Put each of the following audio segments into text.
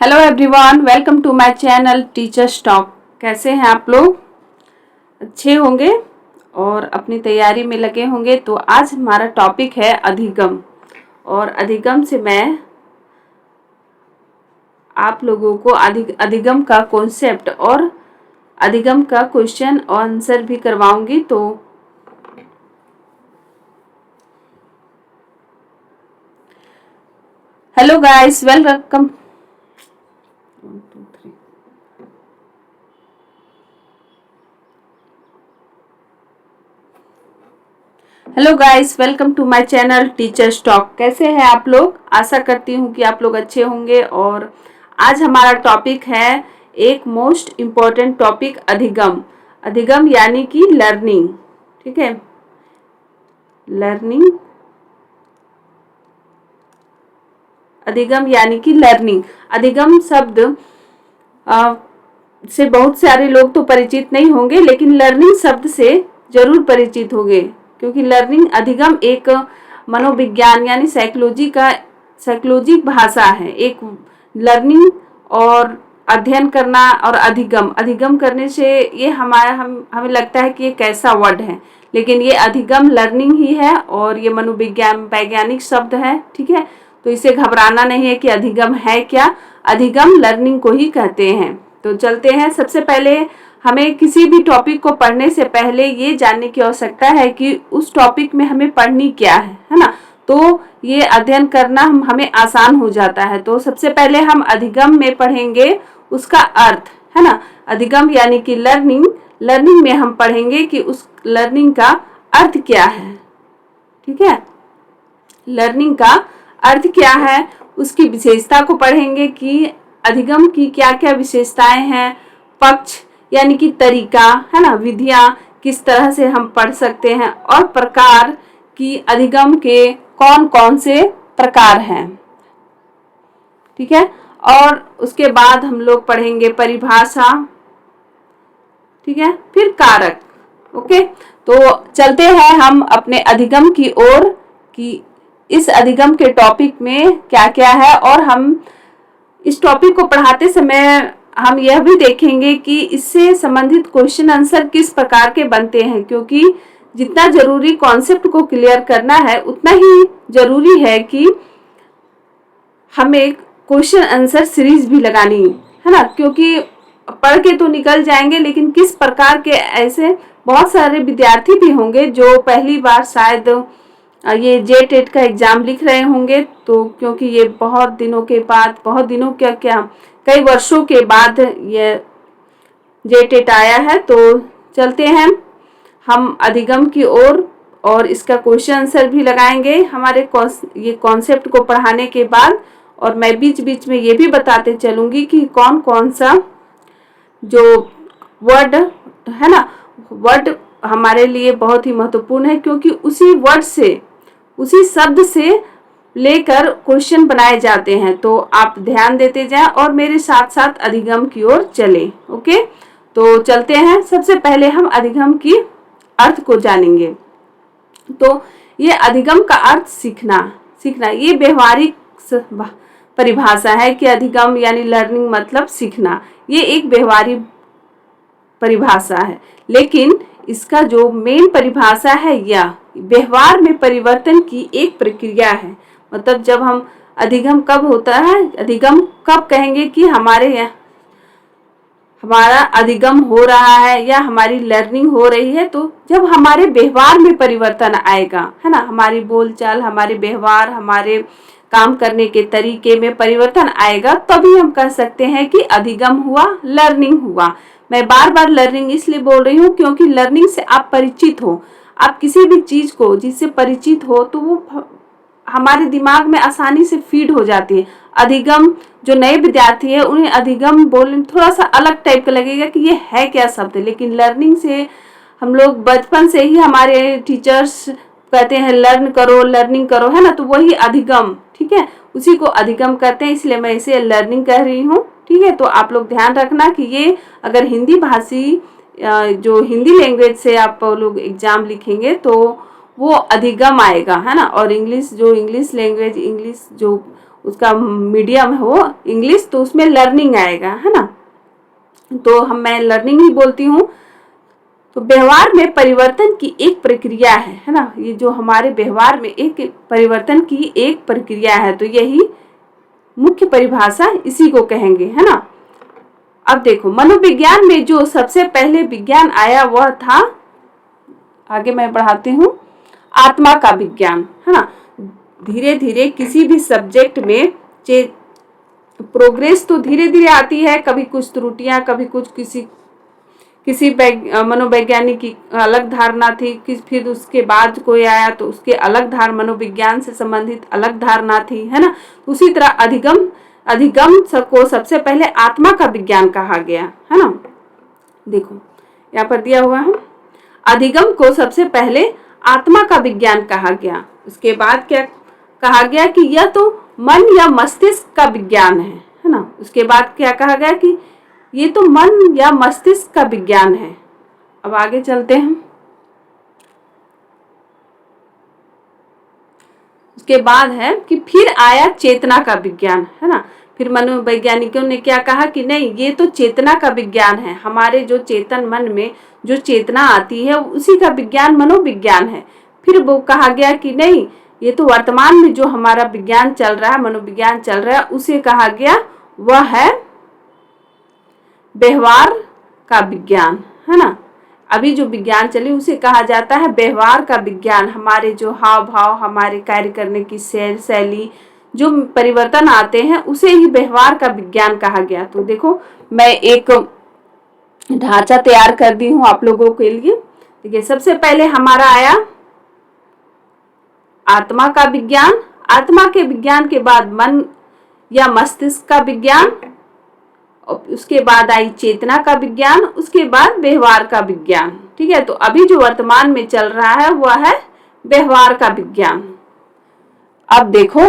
Hello everyone, welcome to my channel teachers talk. कैसे हैं आप लोग? अच्छे होंगे और अपनी तैयारी में लगे होंगे। तो आज हमारा टॉपिक है अधिगम, और अधिगम से मैं आप लोगों को अधिगम का कॉन्सेप्ट और अधिगम का क्वेश्चन और आंसर भी करवाऊंगी। तो hello guys, welcome. Hello guys, welcome to my channel teachers talk. कैसे हैं आप लोग? आशा करती हूँ कि आप लोग अच्छे होंगे। और आज हमारा टॉपिक है एक मोस्ट इम्पॉर्टेंट टॉपिक, अधिगम। अधिगम यानी कि लर्निंग। ठीक है, लर्निंग, अधिगम यानी कि लर्निंग। अधिगम शब्द से बहुत सारे लोग तो परिचित नहीं होंगे, लेकिन लर्निंग शब्द से जरूर परिचित होंगे, क्योंकि लर्निंग अधिगम एक मनोविज्ञान यानी साइकोलॉजी भाषा है। एक लर्निंग और अध्ययन करना और अधिगम करने से ये हमें लगता है कि ये कैसा वर्ड है, लेकिन ये अधिगम लर्निंग ही है और ये वैज्ञानिक शब्द है। ठीक है, तो इसे घबराना नहीं है कि अधिगम है क्या। अधिगम लर्निंग को ही कहते हैं। तो चलते हैं। सबसे पहले हमें किसी भी टॉपिक को पढ़ने से पहले ये जानने की आवश्यकता है कि उस टॉपिक में हमें पढ़नी क्या है ना। तो ये अध्ययन करना हमें आसान हो जाता है। तो सबसे पहले हम अधिगम में पढ़ेंगे उसका अर्थ, है ना। अधिगम यानी कि लर्निंग में हम पढ़ेंगे कि उस लर्निंग का अर्थ क्या है। ठीक है, लर्निंग का अर्थ क्या है, उसकी विशेषता को पढ़ेंगे कि अधिगम की क्या क्या विशेषताएं हैं। पक्ष यानी कि तरीका, है ना, विधियां किस तरह से हम पढ़ सकते हैं, और प्रकार की अधिगम के कौन कौन से प्रकार हैं। ठीक है, और उसके बाद हम लोग पढ़ेंगे परिभाषा। ठीक है, फिर कारक। ओके, तो चलते हैं हम अपने अधिगम की ओर कि इस अधिगम के टॉपिक में क्या क्या है। और हम इस टॉपिक को पढ़ाते समय हम यह भी देखेंगे कि इससे संबंधित क्वेश्चन आंसर किस प्रकार के बनते हैं, क्योंकि जितना जरूरी कॉन्सेप्ट को क्लियर करना है, उतना ही जरूरी है कि हमें क्वेश्चन आंसर सीरीज भी लगानी है ना। क्योंकि पढ़ के तो निकल जाएंगे, लेकिन किस प्रकार के, ऐसे बहुत सारे विद्यार्थी भी होंगे जो पहली बार शायद ये JTET का एग्जाम लिख रहे होंगे। तो क्योंकि ये बहुत दिनों क्या कई वर्षों के बाद ये JTET आया है। तो चलते हैं हम अधिगम की ओर और इसका क्वेश्चन आंसर भी लगाएंगे हमारे ये कॉन्सेप्ट को पढ़ाने के बाद। और मैं बीच बीच में ये भी बताते चलूंगी कि कौन कौन सा जो वर्ड है ना, वर्ड हमारे लिए बहुत ही महत्वपूर्ण है, क्योंकि उसी वर्ड से, उसी शब्द से लेकर क्वेश्चन बनाए जाते हैं। तो आप ध्यान देते जाएं और मेरे साथ साथ अधिगम की ओर चलें। ओके, तो चलते हैं। सबसे पहले हम अधिगम की अर्थ को जानेंगे। तो ये अधिगम का अर्थ सीखना ये व्यवहारिक परिभाषा है कि अधिगम यानी लर्निंग मतलब सीखना। ये एक व्यवहारिक परिभाषा है, लेकिन इसका जो मेन परिभाषा है, यह व्यवहार में परिवर्तन की एक प्रक्रिया है। मतलब जब हम अधिगम कब होता है, अधिगम कब कहेंगे कि हमारा अधिगम हो रहा है या हमारी लर्निंग हो रही है, तो जब हमारे व्यवहार में परिवर्तन आएगा, है ना, हमारी बोलचाल, हमारे व्यवहार, हमारे काम करने के तरीके में परिवर्तन आएगा, तभी हम कह सकते हैं कि अधिगम हुआ, लर्निंग हुआ। मैं बार बार लर्निंग इसलिए बोल रही हूँ क्योंकि लर्निंग से आप परिचित हो। आप किसी भी चीज को जिससे परिचित हो तो वो हमारे दिमाग में आसानी से फीड हो जाती है। अधिगम, जो नए विद्यार्थी है उन्हें अधिगम बोलने थोड़ा सा अलग टाइप का लगेगा कि ये है क्या शब्द, लेकिन लर्निंग से हम लोग बचपन से ही, हमारे टीचर्स कहते हैं लर्न करो, लर्निंग करो, है ना, तो वही अधिगम, ठीक है, उसी को अधिगम कहते हैं, इसलिए मैं इसे लर्निंग कह रही हूँ। ठीक है, तो आप लोग ध्यान रखना कि ये अगर हिंदी भाषी, जो हिंदी लैंग्वेज से आप लोग एग्जाम लिखेंगे तो वो अधिगम आएगा, है ना। और इंग्लिश लैंग्वेज, इंग्लिश जो उसका मीडियम हो इंग्लिश, तो उसमें लर्निंग आएगा, है ना। तो मैं लर्निंग ही बोलती हूँ। तो व्यवहार में परिवर्तन की एक प्रक्रिया है ना। ये जो हमारे व्यवहार में एक परिवर्तन की एक प्रक्रिया है, तो यही मुख्य परिभाषा इसी को कहेंगे, है ना। अब देखो, मनोविज्ञान में जो सबसे पहले विज्ञान आया वह था, आगे मैं बढ़ाती हूँ, आत्मा का विज्ञान, है ना। धीरे धीरे किसी भी सब्जेक्ट में प्रोग्रेस तो धीरे धीरे आती है, कभी कुछ त्रुटियां, कभी कुछ किसी मनोवैज्ञानिक की अलग धारणा थी, फिर उसके बाद कोई आया तो उसके अलग मनोविज्ञान से संबंधित अलग धारणा थी, है ना। उसी तरह अधिगम को सबसे पहले आत्मा का विज्ञान कहा गया, है ना। देखो यहाँ पर दिया हुआ है, अधिगम को सबसे पहले आत्मा का विज्ञान कहा गया। उसके बाद क्या कहा गया कि यह तो मन या मस्तिष्क का विज्ञान है ना। उसके बाद क्या कहा गया कि ये तो मन या मस्तिष्क का विज्ञान है। अब आगे चलते हैं। उसके बाद है कि फिर आया चेतना का विज्ञान, है ना। फिर मनोवैज्ञानिकों ने क्या कहा कि नहीं, ये तो चेतना का विज्ञान है, हमारे जो चेतन मन में जो चेतना आती है उसी का विज्ञान मनोविज्ञान है। फिर वो कहा गया कि नहीं, ये तो वर्तमान में जो हमारा विज्ञान चल रहा है, मनोविज्ञान चल रहा है, उसे कहा गया वह है व्यवहार का विज्ञान, है ना। अभी जो विज्ञान चले उसे कहा जाता है व्यवहार का विज्ञान। हमारे जो हाव भाव, हमारे कार्य करने की शैली, जो परिवर्तन आते हैं उसे ही व्यवहार का विज्ञान कहा गया। तो देखो, मैं एक ढांचा तैयार कर दी हूँ आप लोगों के लिए। देखिए, सबसे पहले हमारा आया आत्मा का विज्ञान। आत्मा के विज्ञान के बाद मन या मस्तिष्क का विज्ञान, और उसके बाद आई चेतना का विज्ञान, उसके बाद व्यवहार का विज्ञान। ठीक है, तो अभी जो वर्तमान में चल रहा है वह है व्यवहार का विज्ञान। अब देखो,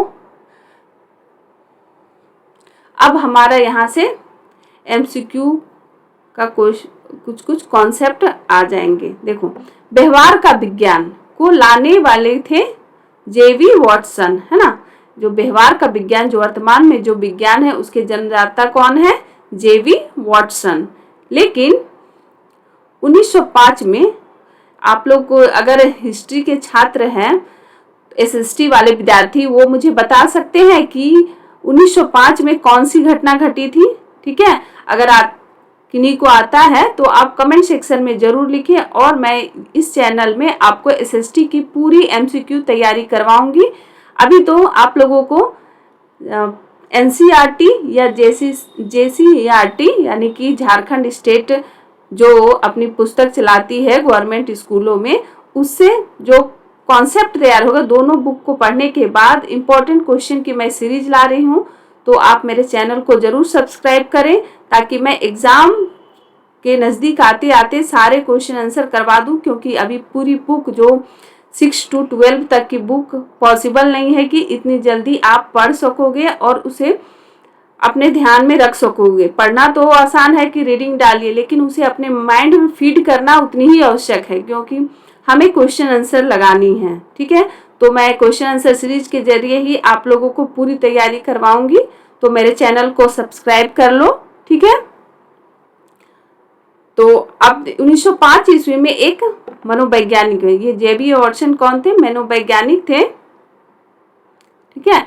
अब हमारा यहाँ से एमसीक्यू का कुछ कॉन्सेप्ट आ जाएंगे। देखो, व्यवहार का विज्ञान को लाने वाले थे जेवी वॉटसन, है ना। जो व्यवहार का विज्ञान जो वर्तमान में जो विज्ञान है उसके जन्मदाता कौन है? जेवी वॉटसन। लेकिन 1905 में, आप लोग को अगर हिस्ट्री के छात्र हैं, एसएसटी वाले विद्यार्थी, वो मुझे बता सकते हैं कि 1905 में कौन सी घटना घटी थी। ठीक है, अगर आप किन्हीं को आता है तो आप कमेंट सेक्शन में जरूर लिखें, और मैं इस चैनल में आपको एसएसटी की पूरी एमसीक्यू तैयारी करवाऊंगी। अभी तो आप लोगों को एनसीईआरटी या जेसीईआरटी यानी कि झारखंड स्टेट जो अपनी पुस्तक चलाती है गवर्नमेंट स्कूलों में, उससे जो कॉन्सेप्ट तैयार होगा, दोनों बुक को पढ़ने के बाद इम्पोर्टेंट क्वेश्चन की मैं सीरीज ला रही हूँ। तो आप मेरे चैनल को जरूर सब्सक्राइब करें, ताकि मैं एग्जाम के नज़दीक आते आते सारे क्वेश्चन आंसर करवा दूं। क्योंकि अभी पूरी बुक जो 6 to 12 तक की बुक पॉसिबल नहीं है कि इतनी जल्दी आप पढ़ सकोगे और उसे अपने ध्यान में रख सकोगे। पढ़ना तो आसान है कि रीडिंग डालिए, लेकिन उसे अपने माइंड में फीड करना उतनी ही आवश्यक है, क्योंकि हमें क्वेश्चन आंसर लगानी है। ठीक है, तो मैं क्वेश्चन आंसर सीरीज के जरिए ही आप लोगों को पूरी तैयारी करवाऊंगी। तो मेरे चैनल को सब्सक्राइब कर लो। ठीक है, तो अब 1905 ईस्वी में एक मनोवैज्ञानिक है, ये जेबी वॉटसन कौन थे? मनोवैज्ञानिक थे। ठीक है,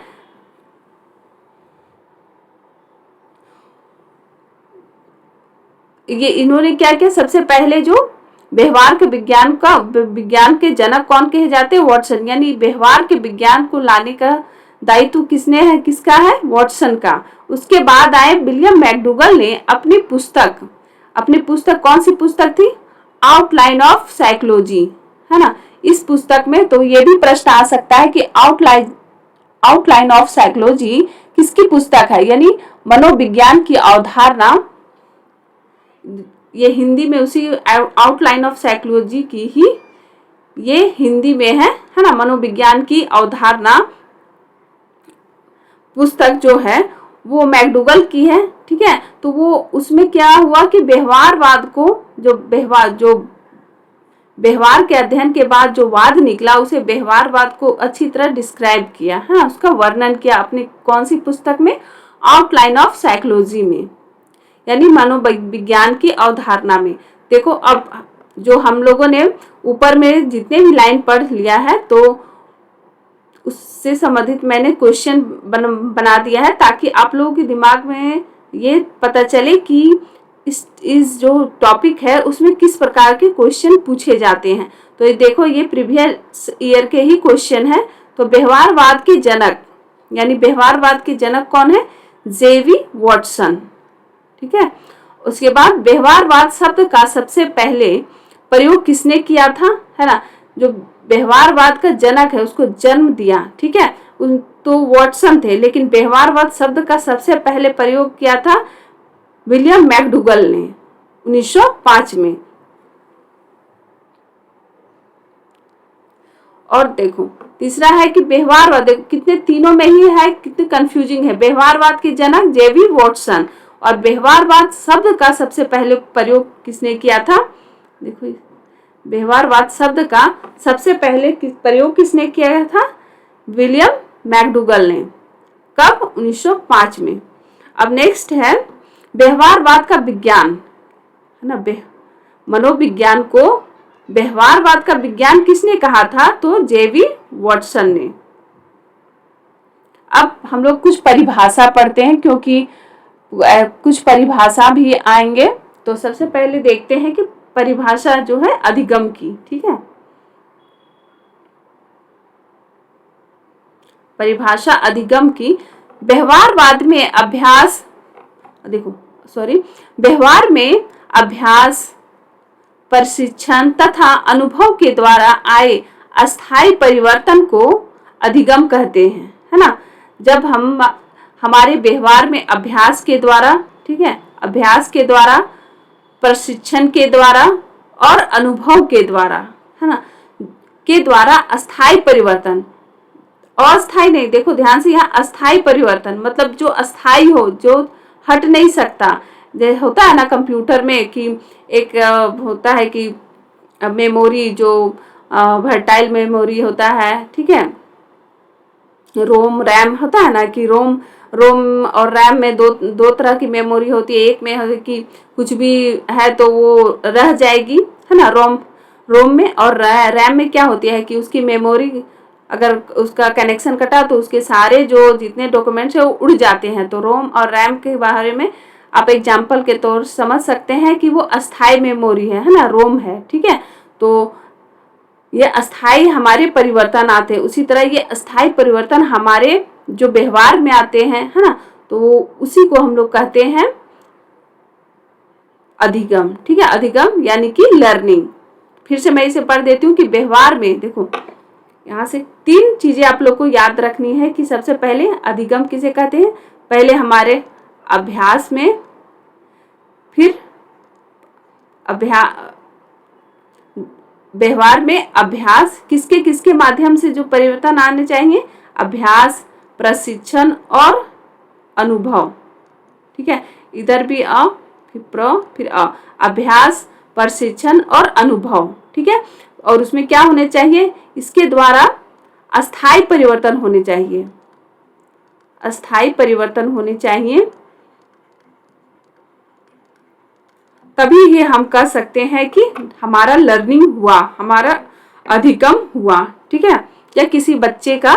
ये इन्होंने क्या किया, सबसे पहले जो व्यवहार के विज्ञान के जनक कौन कहे जाते हैं? वॉटसन। यानी व्यवहार के विज्ञान को लाने का दायित्व किसने है? किसका है? वॉटसन का। उसके बाद आए विलियम मैकडूगल ने अपनी पुस्तक कौन सी पुस्तक थी? आउटलाइन ऑफ साइकोलॉजी, है ना। इस पुस्तक में तो ये भी प्रश्न आ सकता है कि आउटलाइन ऑफ साइकोलॉजी किसकी पुस्तक है? यानी मनोविज्ञान की अवधारणा, ये हिंदी में उसी आउटलाइन ऑफ साइकोलॉजी की ही ये हिंदी में है ना। मनोविज्ञान की अवधारणा पुस्तक जो है वो मैकडूगल की है। ठीक है, तो वो उसमें क्या हुआ कि व्यवहारवाद को जो व्यवहार के अध्ययन के बाद जो वाद निकला उसे व्यवहारवाद को अच्छी तरह डिस्क्राइब किया, है, उसका वर्णन किया अपनी कौन सी पुस्तक में, आउटलाइन ऑफ साइकोलॉजी में, यानी मनोविज्ञान की अवधारणा में। देखो अब जो हम लोगों ने ऊपर में जितने भी लाइन पढ़ लिया है तो उससे संबंधित मैंने क्वेश्चन बना दिया है ताकि आप लोगों के दिमाग में ये पता चले कि इस जो टॉपिक है उसमें किस प्रकार के क्वेश्चन पूछे जाते हैं। तो ये देखो ये प्रीवियस ईयर के ही क्वेश्चन है। तो व्यवहारवाद के जनक, यानी व्यवहारवाद के जनक कौन है, जेवी वॉटसन, ठीक है। उसके बाद व्यवहारवाद शब्द का सबसे पहले प्रयोग किसने किया था, है ना, जो व्यवहारवाद का जनक है उसको जन्म दिया, ठीक है, तो वॉटसन थे, लेकिन व्यवहारवाद शब्द का सबसे पहले प्रयोग किया था विलियम मैकडूगल ने 1905 में। और देखो तीसरा है कि व्यवहारवाद, देखो कितने तीनों में ही है, कितने कंफ्यूजिंग है। व्यवहारवाद के जनक जेवी वॉटसन, और व्यवहारवाद शब्द का सबसे पहले प्रयोग किसने किया था, देखो व्यवहारवाद शब्द का सबसे पहले प्रयोग किसने किया था, विलियम मैकडूगल ने, कब, 1905 में। अब नेक्स्ट है व्यवहारवाद का विज्ञान, है ना, मनोविज्ञान को व्यवहारवाद का विज्ञान किसने कहा था, तो जेवी वॉटसन ने। अब हम लोग कुछ परिभाषा पढ़ते हैं क्योंकि कुछ परिभाषा भी आएंगे। तो सबसे पहले देखते हैं कि परिभाषा जो है अधिगम की, ठीक है, परिभाषा अधिगम की। व्यवहारवाद में अभ्यास, देखो व्यवहार में अभ्यास, प्रशिक्षण तथा अनुभव के द्वारा आए अस्थायी परिवर्तन को अधिगम कहते हैं, है ना। जब हम हमारे व्यवहार में अभ्यास के द्वारा, ठीक है, अभ्यास के द्वारा, प्रशिक्षण के द्वारा और अनुभव के द्वारा, है ना, के द्वारा अस्थायी परिवर्तन, अस्थायी नहीं, देखो ध्यान से, यहाँ अस्थायी परिवर्तन मतलब जो अस्थायी हो, जो हट नहीं सकता। जैसे होता है ना कंप्यूटर में कि एक होता है कि मेमोरी जो वर्टाइल मेमोरी होता है, ठीक है, रोम रैम होता है ना, कि रोम और रैम में दो तरह की मेमोरी होती है। एक में है कि कुछ भी है तो वो रह जाएगी, है ना, रोम में, और रैम में क्या होती है कि उसकी मेमोरी अगर उसका कनेक्शन कटा तो उसके सारे जो जितने डॉक्यूमेंट्स है वो उड़ जाते हैं। तो रोम और रैम के बारे में आप एग्जाम्पल के तौर समझ सकते हैं कि वो अस्थायी मेमोरी है ना, रोम है, ठीक है। तो ये अस्थायी हमारे परिवर्तन आते हैं, उसी तरह ये अस्थायी परिवर्तन हमारे जो व्यवहार में आते हैं, है ना, तो उसी को हम लोग कहते हैं अधिगम, ठीक है, अधिगम यानी कि लर्निंग। फिर से मैं इसे पढ़ देती हूँ कि व्यवहार में, देखो यहाँ से 3 चीजें आप लोग को याद रखनी है कि सबसे पहले अधिगम किसे कहते हैं, पहले हमारे अभ्यास में, फिर व्यवहार में अभ्यास, किसके किसके माध्यम से जो परिवर्तन आने चाहिए, अभ्यास, प्रशिक्षण और अनुभव, ठीक है, इधर भी अ फिर प्र फिर अ, अभ्यास, प्रशिक्षण और अनुभव, ठीक है। और उसमें क्या होने चाहिए, इसके द्वारा अस्थायी परिवर्तन होने चाहिए, अस्थायी परिवर्तन होने चाहिए, तभी ये हम कह सकते हैं कि हमारा लर्निंग हुआ, हमारा अधिगम हुआ, ठीक है, या किसी बच्चे का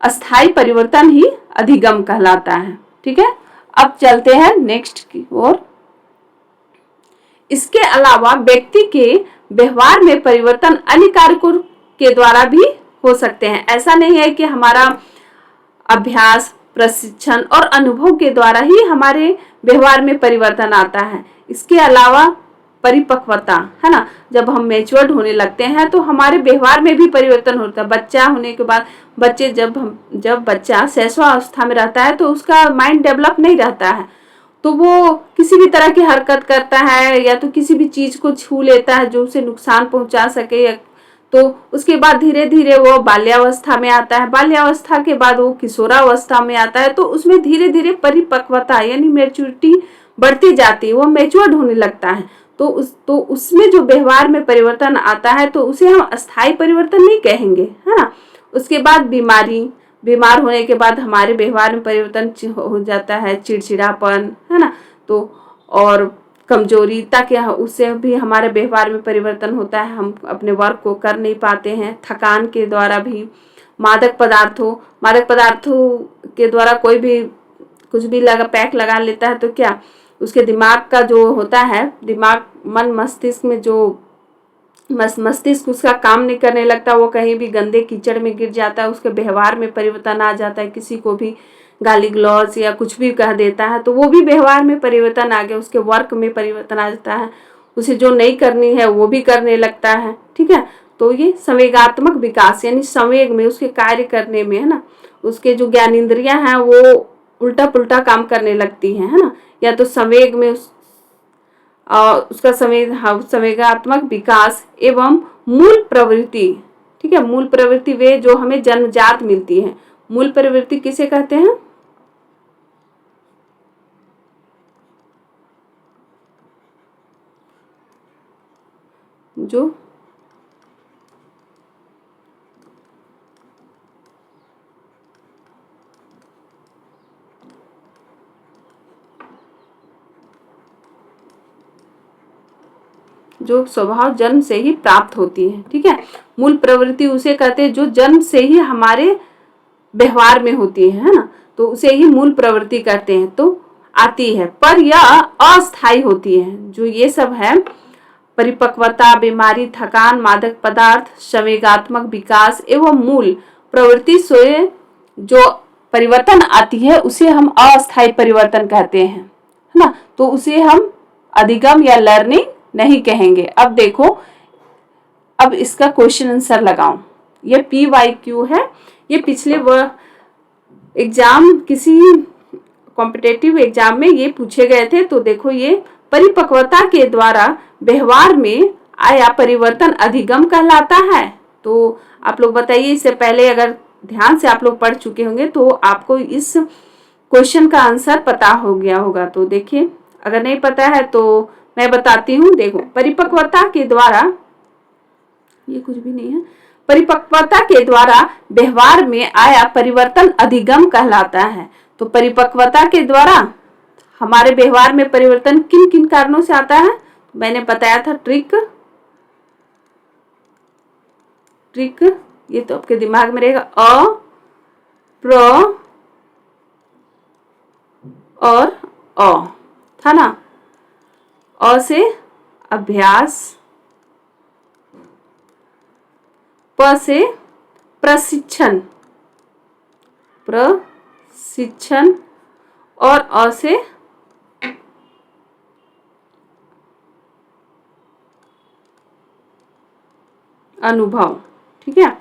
अस्थायी परिवर्तन ही अधिगम कहलाता है, ठीक है। अब चलते हैं नेक्स्ट की ओर। इसके अलावा व्यक्ति के व्यवहार में परिवर्तन अन्य कारकों के द्वारा भी हो सकते हैं। ऐसा नहीं है कि हमारा अभ्यास, प्रशिक्षण और अनुभव के द्वारा ही हमारे व्यवहार में परिवर्तन आता है। इसके अलावा परिपक्वता, है ना, जब हम मैच्योर्ड होने लगते हैं तो हमारे व्यवहार में भी परिवर्तन होता है। बच्चा होने के बाद जब बच्चा शैशवावस्था में रहता है तो उसका माइंड डेवलप नहीं रहता है, तो वो किसी भी तरह की हरकत करता है या तो किसी भी चीज को छू लेता है जो उसे नुकसान पहुंचा सके, तो उसके बाद धीरे धीरे वो बाल्यावस्था में आता है, बाल्यावस्था के बाद वो किशोरावस्था में आता है, तो उसमें धीरे धीरे परिपक्वता यानी मैच्योरिटी बढ़ती जाती है, वो मैच्योर्ड होने लगता है। तो उसमें जो व्यवहार में परिवर्तन आता है तो उसे हम अस्थायी परिवर्तन नहीं कहेंगे, है ना। उसके बाद बीमार होने के बाद हमारे व्यवहार में परिवर्तन हो जाता है, चिड़चिड़ापन, है ना। तो और कमजोरी, ताकि उससे भी हमारे व्यवहार में परिवर्तन होता है, हम अपने वर्क को कर नहीं पाते हैं। थकान के द्वारा भी, मादक पदार्थों के द्वारा कोई भी कुछ भी पैक लगा लेता है तो क्या उसके दिमाग का जो होता है, दिमाग मन मस्तिष्क में जो मस्तिष्क उसका काम नहीं करने लगता, वो कहीं भी गंदे कीचड़ में गिर जाता है, उसके व्यवहार में परिवर्तन आ जाता है, किसी को भी गाली गलौज या कुछ भी कह देता है तो वो भी व्यवहार में परिवर्तन आ गया, उसके वर्क में परिवर्तन आ जाता है, उसे जो नहीं करनी है वो भी करने लगता है, ठीक है। तो ये संवेगात्मक विकास यानी संवेग में, उसके कार्य करने में, है ना, उसके जो ज्ञानेंद्रियां हैं वो उल्टा पुल्टा काम करने लगती हैं, है ना। या तो संवेग में उसका संवेगात्मक विकास एवं मूल प्रवृत्ति, ठीक है। मूल प्रवृत्ति वे जो हमें जन्मजात मिलती है। मूल प्रवृत्ति किसे कहते हैं? जो स्वभाव जन्म से ही प्राप्त होती है, ठीक है। मूल प्रवृत्ति उसे कहते हैं जो जन्म से ही हमारे व्यवहार में होती है ना, तो उसे ही मूल प्रवृत्ति कहते हैं। तो आती है, पर यह अस्थायी होती है। जो ये सब है, परिपक्वता, बीमारी, थकान, मादक पदार्थ, संवेगात्मक विकास एवं मूल प्रवृत्ति से जो परिवर्तन आती है उसे हम अस्थायी परिवर्तन कहते हैं, है ना। तो उसे हम अधिगम या लर्निंग नहीं कहेंगे। अब देखो, अब इसका क्वेश्चन आंसर लगाओ। ये PYQ है, ये पिछले एग्जाम, किसी कॉम्पिटेटिव एग्जाम में ये पूछे गए थे। तो देखो, ये परिपक्वता के द्वारा व्यवहार में आया परिवर्तन अधिगम कहलाता है। तो आप लोग बताइए, इससे पहले अगर ध्यान से आप लोग पढ़ चुके होंगे तो आपको इस क्वेश्चन का आंसर पता हो गया होगा। तो देखिए, अगर नहीं पता है तो मैं बताती हूँ। देखो, परिपक्वता के द्वारा, ये कुछ भी नहीं है, परिपक्वता के द्वारा व्यवहार में आया परिवर्तन अधिगम कहलाता है। तो परिपक्वता के द्वारा हमारे व्यवहार में परिवर्तन किन किन कारणों से आता है? मैंने बताया था ट्रिक, ये तो आपके दिमाग में रहेगा। प्र और था ना। अ से अभ्यास, प से प्रशिक्षण और अ से अनुभव, ठीक है।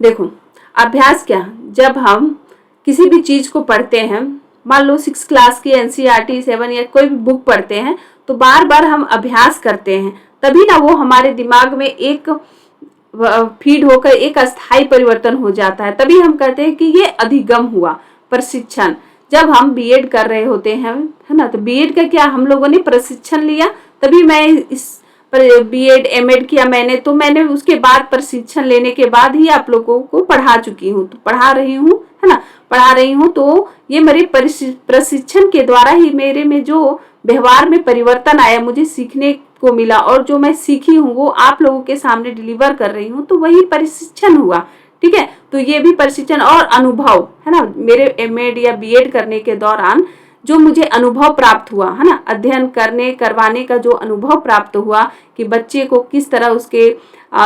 देखो, अभ्यास क्या, जब हम किसी भी चीज को पढ़ते हैं, मान लो 6 क्लास की NCERT 7 या कोई भी बुक पढ़ते हैं, तो बार बार हम अभ्यास करते हैं, तभी ना वो हमारे दिमाग में एक फीड होकर एक अस्थायी परिवर्तन हो जाता है। तभी हम कहते हैं कि ये अधिगम हुआ। प्रशिक्षण, जब हम B.Ed कर रहे होते हैं, है ना, तो B.Ed का क्या हम लोगों ने प्रशिक्षण लिया, तभी मैं इस B.Ed M.Ed किया मैंने, तो मैंने उसके बाद प्रशिक्षण लेने के बाद ही आप लोगों को पढ़ा चुकी हूँ, तो पढ़ा रही हूँ, है ना, पढ़ा रही हूँ। तो ये मेरे प्रशिक्षण के द्वारा ही मेरे में जो व्यवहार में परिवर्तन आया, मुझे सीखने को मिला, और जो मैं सीखी हूँ वो आप लोगों के सामने डिलीवर कर रही हूँ, तो वही प्रशिक्षण हुआ, ठीक है। तो ये भी प्रशिक्षण और अनुभव, है ना, मेरे M.Ed या B.Ed करने के दौरान जो मुझे अनुभव प्राप्त हुआ, है ना, अध्ययन करवाने का जो अनुभव प्राप्त हुआ कि बच्चे को किस तरह उसके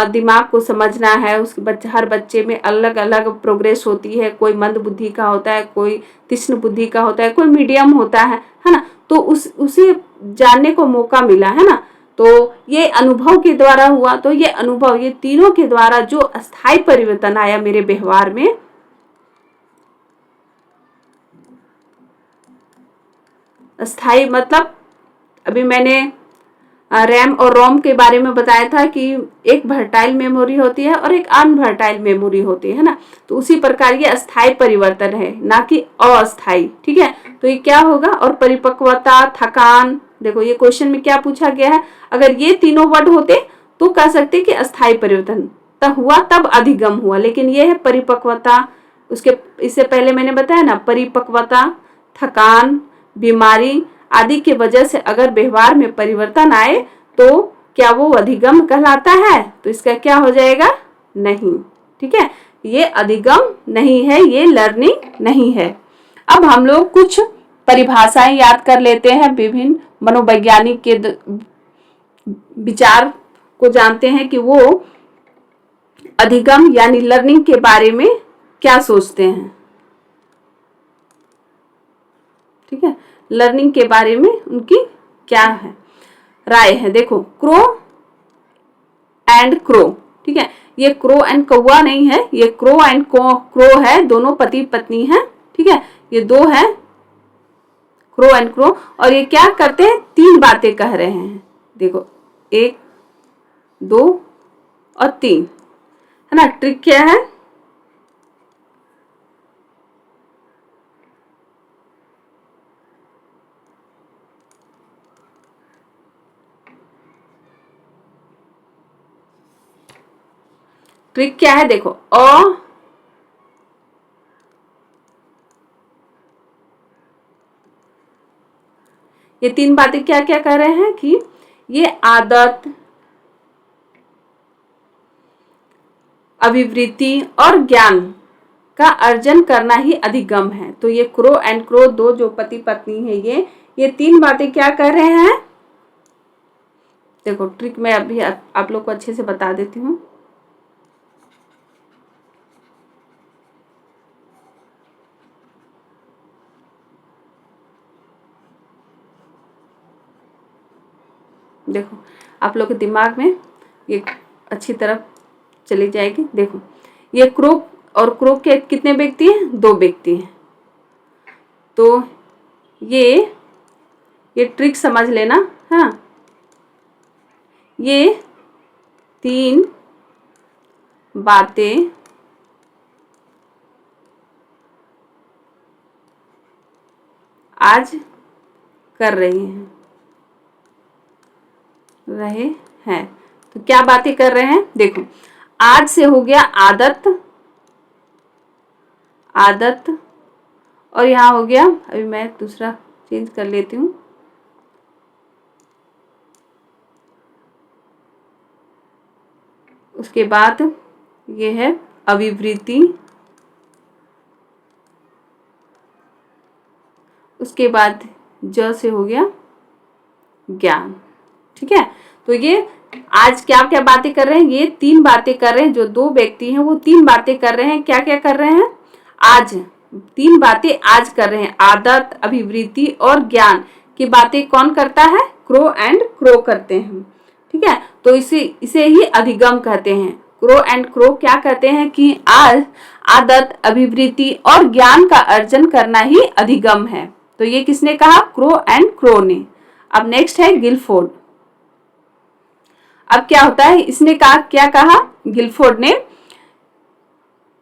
दिमाग को समझना है। हर बच्चे में अलग अलग प्रोग्रेस होती है, कोई मंद बुद्धि का होता है, कोई तीक्ष्ण बुद्धि का होता है, कोई मीडियम होता है ना। तो उसे जानने को मौका मिला, है ना। तो ये अनुभव के द्वारा हुआ। तो ये अनुभव, ये तीनों के द्वारा जो अस्थायी परिवर्तन आया मेरे व्यवहार में, अस्थायी मतलब अभी मैंने रैम और रोम के बारे में बताया था कि एक वर्टाइल मेमोरी होती है और एक अनवर्टाइल मेमोरी होती है ना। तो उसी प्रकार ये अस्थायी परिवर्तन है, ना कि अस्थायी, ठीक है। तो ये क्या होगा, और परिपक्वता, थकान, देखो ये क्वेश्चन में क्या पूछा गया है, अगर ये तीनों वर्ड होते तो कह सकते कि अस्थायी परिवर्तन तब हुआ, तब अधिगम हुआ, लेकिन ये है परिपक्वता। उसके इससे पहले मैंने बताया ना, परिपक्वता, थकान, बीमारी आदि की वजह से अगर व्यवहार में परिवर्तन आए तो क्या वो अधिगम कहलाता है? तो इसका क्या हो जाएगा? नहीं। ठीक है, ये अधिगम नहीं है, ये लर्निंग नहीं है। अब हम लोग कुछ परिभाषाएं याद कर लेते हैं, विभिन्न मनोवैज्ञानिक के विचार को जानते हैं कि वो अधिगम यानी लर्निंग के बारे में क्या सोचते हैं। ठीक है, लर्निंग के बारे में उनकी क्या है राय है। देखो, क्रो एंड क्रो, ठीक है, ये क्रो एंड कौवा नहीं है, ये क्रो एंड क्रो है, दोनों पति पत्नी हैं। ठीक है, ये दो है क्रो एंड क्रो, और ये क्या करते हैं? तीन बातें कह रहे हैं। देखो, 1 2 और 3, है ना। ट्रिक क्या है? ट्रिक क्या है? देखो, ये तीन बातें क्या क्या कह रहे हैं कि ये आदत, अभिवृत्ति और ज्ञान का अर्जन करना ही अधिगम है। तो ये क्रो एंड क्रो, दो जो पति पत्नी है, ये तीन बातें क्या कर रहे हैं? देखो, ट्रिक मैं अभी आप लोग को अच्छे से बता देती हूँ। देखो, आप लोग के दिमाग में ये अच्छी तरह चली जाएगी। देखो, ये क्रो और क्रो के कितने व्यक्ति हैं? 2 व्यक्ति हैं। तो ये ट्रिक समझ लेना, है ना। ये 3 बातें आज कर रहे हैं। तो क्या बातें कर रहे हैं? देखो, आज से हो गया आदत, और यहाँ हो गया, अभी मैं दूसरा चेंज कर लेती हूँ। उसके बाद ये है अभिवृत्ति, उसके बाद ज से हो गया ज्ञान। ठीक है, तो ये आज क्या क्या बातें कर रहे हैं? ये 3 बातें कर रहे हैं। जो 2 व्यक्ति हैं वो 3 बातें कर रहे हैं। क्या क्या कर रहे हैं? आज 3 बातें आज कर रहे हैं। आदत, अभिवृत्ति और ज्ञान की बातें कौन करता है? क्रो एंड क्रो करते हैं। ठीक है, तो इसे ही अधिगम कहते हैं। क्रो एंड क्रो क्या कहते हैं कि आज आदत, अभिवृत्ति और ज्ञान का अर्जन करना ही अधिगम है। तो ये किसने कहा? क्रो एंड क्रो ने। अब नेक्स्ट है गिलफोर्ड। अब क्या होता है? इसने कहा, क्या कहा गिलफोर्ड ने?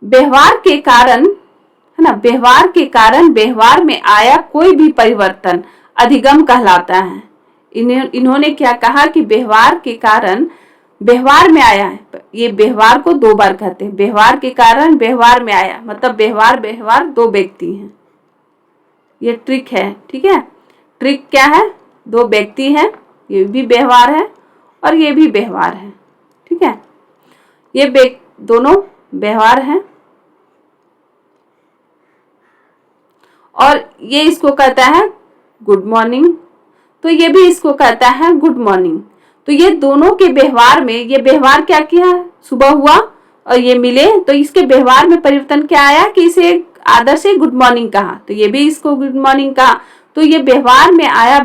व्यवहार के कारण, है ना, व्यवहार के कारण व्यवहार में आया कोई भी परिवर्तन अधिगम कहलाता है। इन्होंने क्या कहा कि व्यवहार के कारण व्यवहार में आया है। ये व्यवहार को 2 बार कहते हैं। व्यवहार के कारण व्यवहार में आया, मतलब व्यवहार 2 व्यक्ति हैं। ये ट्रिक है। ठीक है, ट्रिक क्या है? 2 व्यक्ति हैं, ये भी व्यवहार है और ये भी व्यवहार है। ठीक है, ये दोनों व्यवहार हैं, और ये इसको कहता है गुड मॉर्निंग, तो ये भी इसको कहता है गुड मॉर्निंग। तो ये दोनों के व्यवहार में, ये व्यवहार क्या किया? सुबह हुआ और ये मिले, तो इसके व्यवहार में परिवर्तन क्या आया कि इसे आदर से गुड मॉर्निंग कहा, तो ये भी इसको गुड मॉर्निंग कहा। तो ये व्यवहार में आया,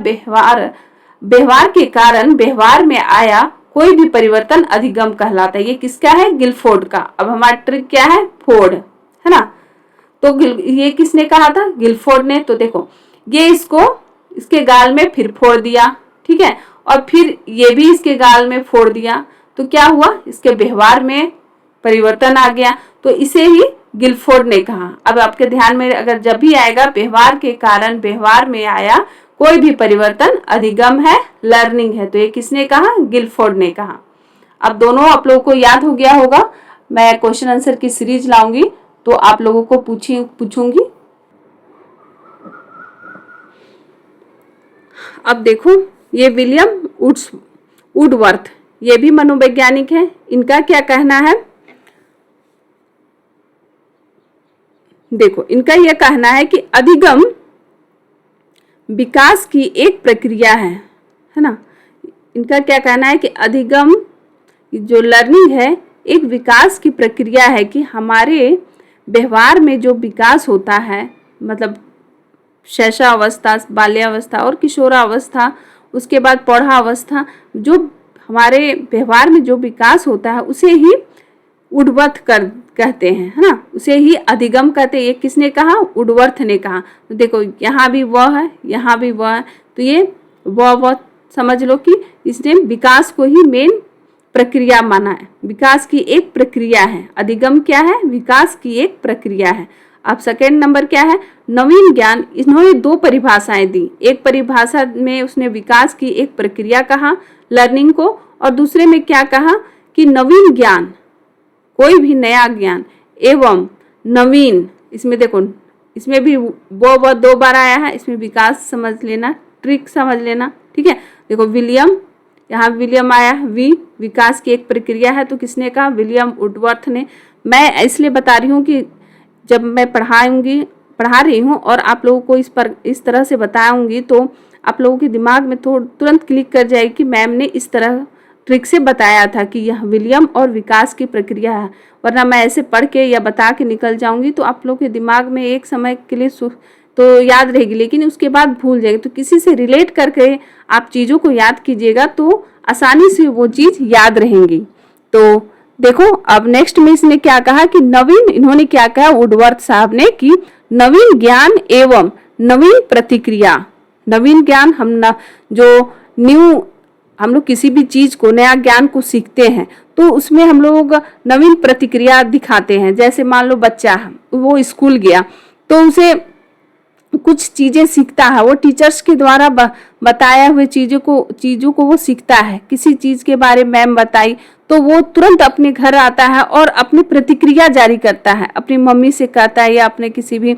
व्यवहार के कारण व्यवहार में आया कोई भी परिवर्तन अधिगम कहलाता है। ये किसका है? गिलफोर्ड का। अब हमारा ट्रिक क्या है? फोर्ड, है ना। तो ये किसने कहा था? गिलफोर्ड ने। तो देखो, ये इसके गाल में फिर फोड़ दिया। ठीक है, और फिर ये भी इसके गाल में फोड़ दिया। तो क्या हुआ? इसके व्यवहार में परिवर्तन आ गया। तो इसे ही गिलफोर्ड ने कहा। अब आपके ध्यान में अगर जब भी आएगा व्यवहार के कारण व्यवहार में आया कोई भी परिवर्तन अधिगम है, लर्निंग है। तो ये किसने कहा? गिलफोर्ड ने कहा। अब दोनों आप लोगों को याद हो गया होगा। मैं क्वेश्चन आंसर की सीरीज लाऊंगी तो आप लोगों को पूछूंगी। अब देखो, ये विलियम वुडवर्थ, ये भी मनोवैज्ञानिक है। इनका क्या कहना है? देखो, इनका यह कहना है कि अधिगम विकास की एक प्रक्रिया है ना। इनका क्या कहना है कि अधिगम जो लर्निंग है एक विकास की प्रक्रिया है, कि हमारे व्यवहार में जो विकास होता है, मतलब शैशवावस्था, बाल्यावस्था और किशोरावस्था, उसके बाद प्रौढ़ावस्था, जो हमारे व्यवहार में जो विकास होता है उसे ही वुडवर्थ कहते हैं, है ना, उसे ही अधिगम कहते हैं। ये किसने कहा? वुडवर्थ ने कहा। तो देखो, यहाँ भी वह है, यहाँ भी वह है, तो ये वह समझ लो कि इसने विकास को ही मेन प्रक्रिया माना है। विकास की एक प्रक्रिया है। अधिगम क्या है? विकास की एक प्रक्रिया है। अब सेकेंड नंबर क्या है? नवीन ज्ञान। इन्होंने दो परिभाषाएं दी। एक परिभाषा में उसने विकास की एक प्रक्रिया कहा, लर्निंग को, और दूसरे में क्या कहा कि नवीन ज्ञान, कोई भी नया ज्ञान एवं नवीन। इसमें देखो, इसमें भी वो दो बार आया है। इसमें विकास समझ लेना, ट्रिक समझ लेना, ठीक है। देखो, विलियम, यहाँ विलियम आया, विकास की एक प्रक्रिया है, तो किसने कहा? विलियम वुडवर्थ ने। मैं इसलिए बता रही हूँ कि जब मैं पढ़ा रही हूँ और आप लोगों को इस तरह से बताऊंगी तो आप लोगों के दिमाग में तुरंत क्लिक कर जाएगी कि मैम ने इस तरह ट्रिक से बताया था कि यह विलियम और विकास की प्रक्रिया है। वरना मैं ऐसे पढ़ के या बता के निकल जाऊंगी तो आप लोग के दिमाग में एक समय के लिए तो याद रहेगी, लेकिन उसके बाद भूल जाएगी। तो किसी से रिलेट करके आप चीज़ों को याद कीजिएगा तो आसानी से वो चीज़ याद रहेंगी। तो देखो, अब नेक्स्ट में इसने क्या कहा कि नवीन, इन्होंने क्या कहा वुडवर्थ साहब ने कि नवीन ज्ञान एवं नवीन प्रतिक्रिया। नवीन ज्ञान हम लोग किसी भी चीज को, नया ज्ञान को सीखते हैं तो उसमें हम लोग नवीन प्रतिक्रिया दिखाते हैं। जैसे मान लो बच्चा वो स्कूल गया तो उसे कुछ चीजें सीखता है, वो टीचर्स के द्वारा बताया हुए चीजों को वो सीखता है। किसी चीज के बारे में मैम बताई तो वो तुरंत अपने घर आता है और अपनी प्रतिक्रिया जारी करता है, अपनी मम्मी से कहता है या अपने किसी भी,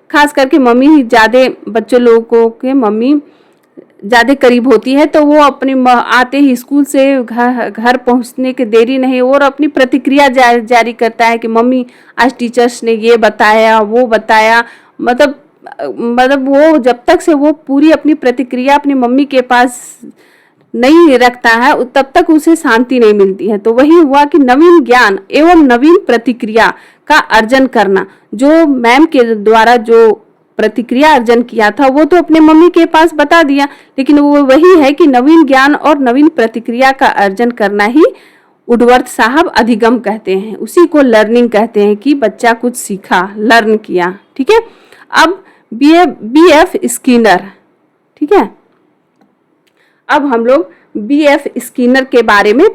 खास करके मम्मी ही ज्यादा, बच्चों लोगों के मम्मी ज़्यादा करीब होती है, तो वो अपने आते ही स्कूल से घर पहुंचने के देरी नहीं और अपनी प्रतिक्रिया जारी करता है कि मम्मी आज टीचर्स ने ये बताया, वो बताया। मतलब वो जब तक से वो पूरी अपनी प्रतिक्रिया अपनी मम्मी के पास नहीं रखता है तब तक उसे शांति नहीं मिलती है। तो वही हुआ कि नवीन ज्ञान एवं नवीन प्रतिक्रिया का अर्जन करना। जो मैम के द्वारा जो प्रतिक्रिया अर्जन किया था वो तो अपने मम्मी के पास बता दिया, लेकिन वो वही है कि नवीन ज्ञान और नवीन प्रतिक्रिया का अर्जन करना ही वुडवर्थ साहब अधिगम कहते हैं। उसी को लर्निंग कहते हैं कि बच्चा कुछ सीखा, लर्न किया, ठीक है। अब बी.एफ. स्किनर, ठीक है। अब हम लोग बी.एफ. स्किनर के बारे में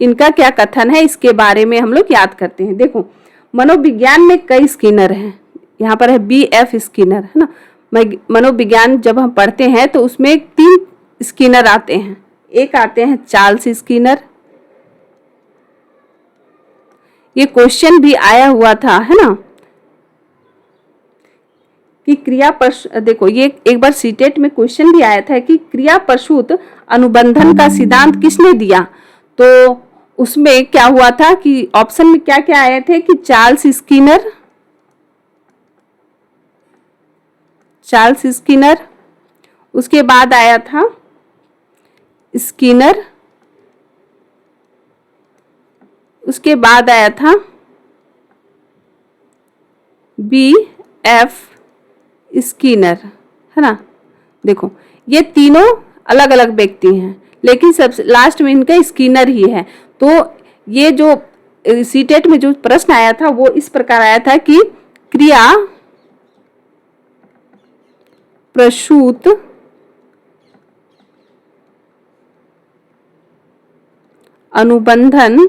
इनका क्या कथन है इसके बारे में हम लोग याद करते हैं। देखो, मनोविज्ञान में कई स्किनर हैं। यहाँ पर है बी.एफ. स्किनर, है ना। मनोविज्ञान जब हम पढ़ते हैं तो उसमें 3 स्किनर आते हैं। एक आते हैं चार्ल्स स्किनर, ये क्वेश्चन भी आया हुआ था, है ना, कि देखो, ये एक बार सीटेट में क्वेश्चन भी आया था कि क्रिया प्रसूत अनुबंधन का सिद्धांत किसने दिया। तो उसमें क्या हुआ था कि ऑप्शन में क्या क्या आए थे कि चार्ल्स स्किनर, उसके बाद आया था स्किनर, उसके बाद आया था बी.एफ. स्किनर, है ना। देखो, ये तीनों अलग अलग व्यक्ति हैं, लेकिन सबसे लास्ट में इनका स्किनर ही है। तो ये जो सीटेट में जो प्रश्न आया था वो इस प्रकार आया था कि क्रिया प्रसूत अनुबंधन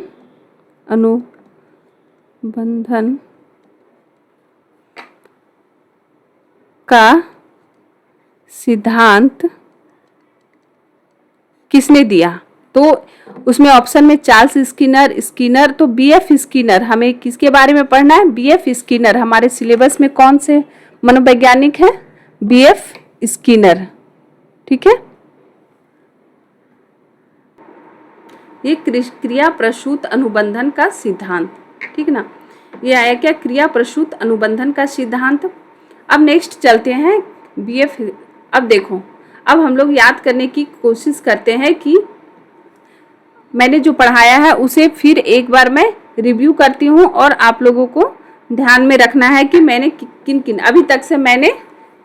का सिद्धांत किसने दिया? तो उसमें ऑप्शन में चार्ल्स स्किनर, स्किनर, तो बीएफ स्किनर। हमें किसके बारे में पढ़ना है? BF Skinner. हमारे सिलेबस में कौन से मनोवैज्ञानिक हैं? BF Skinner. ठीक है, ये क्रिया प्रसूत अनुबंधन का सिद्धांत, ठीक ना। ये आया क्या? क्रिया प्रसूत अनुबंधन का सिद्धांत। अब नेक्स्ट चलते हैं बीएफ। अब देखो, अब हम लोग याद करने की कोशिश करते हैं कि मैंने जो पढ़ाया है उसे फिर एक बार मैं रिव्यू करती हूँ और आप लोगों को ध्यान में रखना है कि मैंने किन किन, अभी तक से मैंने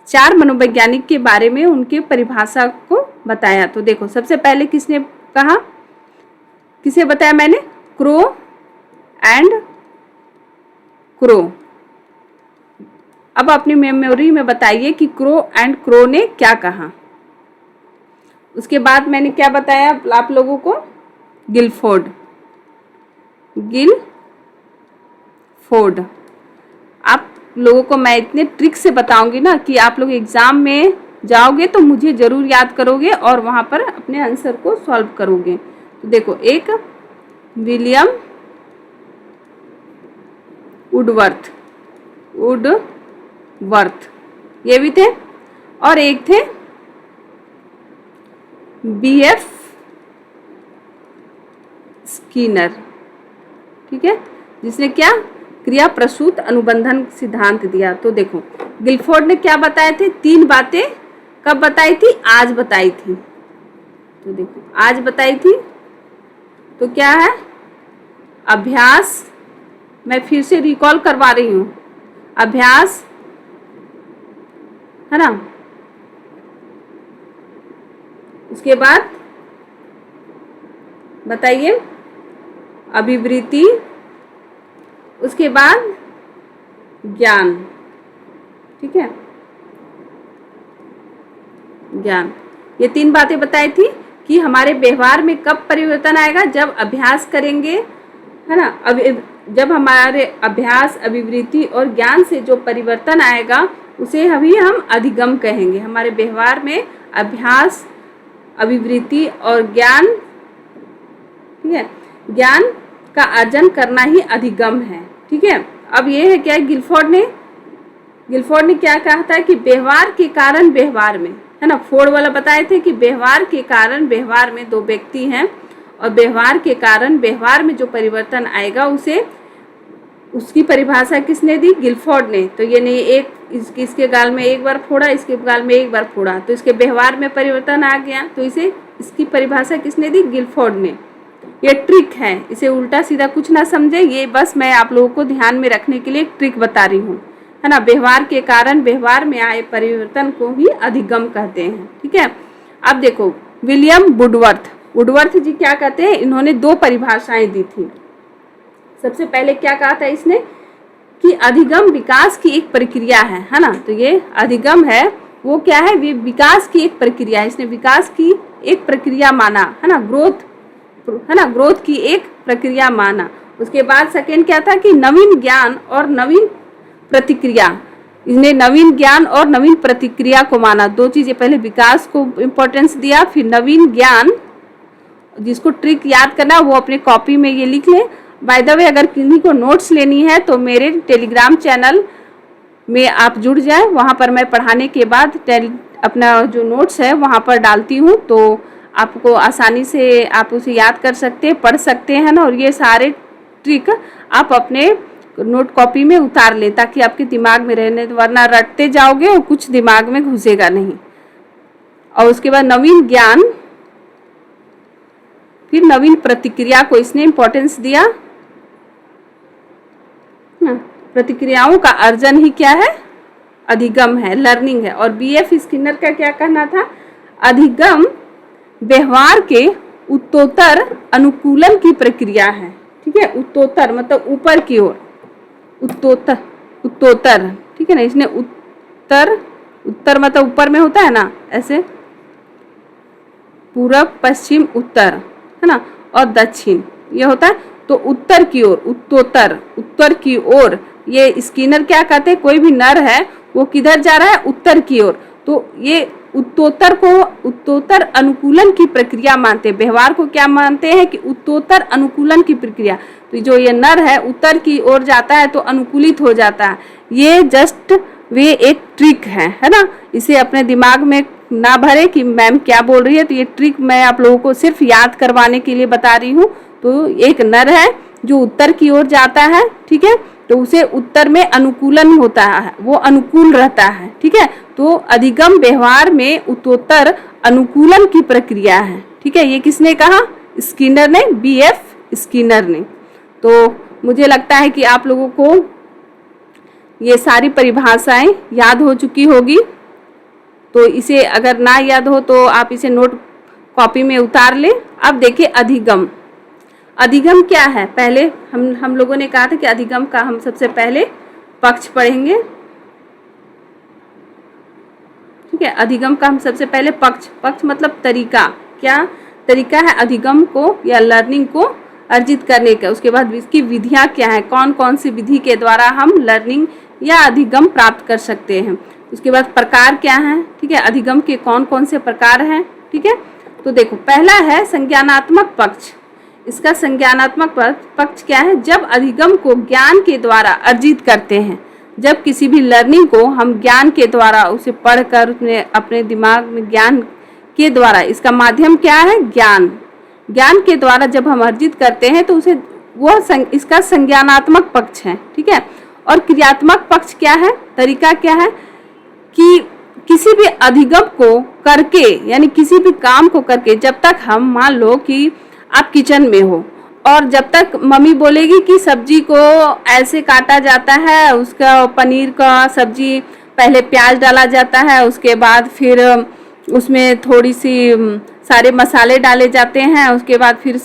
4 मनोवैज्ञानिक के बारे में उनके परिभाषा को बताया। तो देखो, सबसे पहले किसने कहा, किसे बताया मैंने? Crow and crow. अब अपनी मेमोरी में बताइए कि क्रो एंड क्रो ने क्या कहा। उसके बाद मैंने क्या बताया आप लोगों को? गिलफोर्ड। आप लोगों को मैं इतने ट्रिक से बताऊंगी ना कि आप लोग एग्जाम में जाओगे तो मुझे जरूर याद करोगे और वहां पर अपने आंसर को सॉल्व करोगे। तो देखो, एक विलियम वुडवर्थ ये भी थे, और एक थे बीएफ स्किनर। ठीक है, जिसने क्या? क्रिया प्रसूत अनुबंधन सिद्धांत दिया। तो देखो, गिलफोर्ड ने क्या बताए थे? 3 बातें कब बताई थी? आज बताई थी। तो देखो, आज बताई थी तो क्या है? अभ्यास। मैं फिर से रिकॉल करवा रही हूं, अभ्यास है ना। उसके बाद बताइए अभिवृत्ति, उसके बाद ज्ञान। ठीक है, ज्ञान। ये 3 बातें बताई थी कि हमारे व्यवहार में कब परिवर्तन आएगा? जब अभ्यास करेंगे, है ना। जब हमारे अभ्यास, अभिवृत्ति और ज्ञान से जो परिवर्तन आएगा उसे अभी हम अधिगम कहेंगे। हमारे व्यवहार में अभ्यास, अभिवृत्ति और ज्ञान, ठीक है, ज्ञान का अर्जन करना ही अधिगम है। ठीक है, अब ये है क्या? गिलफोर्ड ने क्या कहा था कि व्यवहार के कारण व्यवहार में, है ना। फोर्ड वाला बताए थे कि व्यवहार के कारण व्यवहार में 2 व्यक्ति हैं और व्यवहार के कारण व्यवहार में जो परिवर्तन आएगा उसे, उसकी परिभाषा किसने दी? गिलफोर्ड ने। तो ये नहीं, एक इसके गाल में एक बार फोड़ा, इसके गाल में एक बार फोड़ा, तो इसके व्यवहार में परिवर्तन आ गया। तो इसे, इसकी परिभाषा किसने दी? गिलफोर्ड ने। ये ट्रिक है, इसे उल्टा सीधा कुछ ना समझे, ये बस मैं आप लोगों को ध्यान में रखने के लिए एक ट्रिक बता रही हूँ, है ना। व्यवहार के कारण व्यवहार में आए परिवर्तन को ही अधिगम कहते हैं। ठीक है, अब देखो, विलियम वुडवर्थ जी क्या कहते हैं? इन्होंने 2 परिभाषाएं दी थी। सबसे पहले क्या कहा था इसने कि अधिगम विकास की एक प्रक्रिया है ना। तो ये अधिगम है, वो क्या है? विकास की एक प्रक्रिया है। इसने विकास की एक प्रक्रिया माना, है ना, ग्रोथ, है ना, ग्रोथ की एक प्रक्रिया माना। उसके बाद सेकेंड क्या था कि नवीन ज्ञान और नवीन प्रतिक्रिया। इसने नवीन ज्ञान और नवीन प्रतिक्रिया को माना। 2 चीजें, पहले विकास को इम्पोर्टेंस दिया, फिर नवीन ज्ञान। जिसको ट्रिक याद करना है वो अपने कॉपी में ये लिख लें। बाय द वे, अगर किन्हीं को नोट्स लेनी है तो मेरे टेलीग्राम चैनल में आप जुड़ जाए, वहाँ पर मैं पढ़ाने के बाद अपना जो नोट्स है वहाँ पर डालती हूँ, तो आपको आसानी से आप उसे याद कर सकते हैं, पढ़ सकते हैं ना। और ये सारे ट्रिक आप अपने नोट कॉपी में उतार लें ताकि आपके दिमाग में रहने, वरना रटते जाओगे और कुछ दिमाग में घुसेगा नहीं। और उसके बाद नवीन ज्ञान, फिर नवीन प्रतिक्रिया को इसने इम्पोर्टेंस दिया। प्रतिक्रियाओं का अर्जन ही क्या है? अधिगम है, लर्निंग है। और बीएफ स्किनर का क्या कहना था? अधिगम व्यवहार के उत्तरोत्तर अनुकूलन की प्रक्रिया है। ठीक है, उत्तरोत्तर मतलब ऊपर की ओर, उत्तरोत्तर, ठीक है ना। इसने उत्तर मतलब ऊपर में होता है ना, ऐसे पूरब, पश्चिम, उत्तर, है ना, और दक्षिण ये होता है। तो उत्तर की ओर, उत्तर की ओर, ये स्किनर क्या कहते हैं? कोई भी नर है वो किधर जा रहा है? उत्तर की ओर। तो ये उत्तरोत्तर अनुकूलन की प्रक्रिया मानते हैं। व्यवहार को क्या मानते हैं कि उत्तरोत्तर अनुकूलन की प्रक्रिया। तो जो ये नर है उत्तर की ओर जाता है तो अनुकूलित हो जाता है। ये जस्ट वे एक ट्रिक है ना। इसे अपने दिमाग में ना भरे कि मैम क्या बोल रही है। तो ये ट्रिक मैं आप लोगों को सिर्फ याद करवाने के लिए बता रही हूँ। तो एक नर है जो उत्तर की ओर जाता है, ठीक है, तो उसे उत्तर में अनुकूलन होता है, वो अनुकूल रहता है, ठीक है। तो अधिगम व्यवहार में उत्तरोत्तर अनुकूलन की प्रक्रिया है, ठीक है। ये किसने कहा? स्किनर ने, BF स्किनर ने। तो मुझे लगता है कि आप लोगों को ये सारी परिभाषाएं याद हो चुकी होगी। तो इसे अगर ना याद हो तो आप इसे नोट कॉपी में उतार लें। अब देखिए अधिगम। अधिगम क्या है? पहले हम लोगों ने कहा था कि अधिगम का हम सबसे पहले पक्ष पढ़ेंगे, ठीक है। अधिगम का हम सबसे पहले पक्ष मतलब तरीका, क्या तरीका है अधिगम को या लर्निंग को अर्जित करने का। उसके बाद इसकी विधियां क्या है, कौन कौन सी विधि के द्वारा हम लर्निंग या अधिगम प्राप्त कर सकते हैं। उसके बाद प्रकार क्या है, ठीक है, अधिगम के कौन कौन से प्रकार हैं, ठीक है। तो देखो पहला है संज्ञानात्मक पक्ष। इसका संज्ञानात्मक पक्ष क्या है? जब अधिगम को ज्ञान के द्वारा अर्जित करते हैं, जब किसी भी लर्निंग को हम ज्ञान के द्वारा उसे पढ़कर उसने अपने दिमाग में ज्ञान के द्वारा, इसका माध्यम क्या है? ज्ञान के द्वारा जब हम अर्जित करते हैं तो उसे इसका संज्ञानात्मक पक्ष है, ठीक है। और क्रियात्मक पक्ष क्या है? तरीका क्या है कि किसी भी अधिगम को करके यानी किसी भी काम को करके, जब तक हम मान लो कि आप किचन में हो और जब तक मम्मी बोलेगी कि सब्जी को ऐसे काटा जाता है, उसका पनीर का सब्जी पहले प्याज डाला जाता है, उसके बाद फिर उसमें थोड़ी सी सारे मसाले डाले जाते हैं, उसके बाद फिर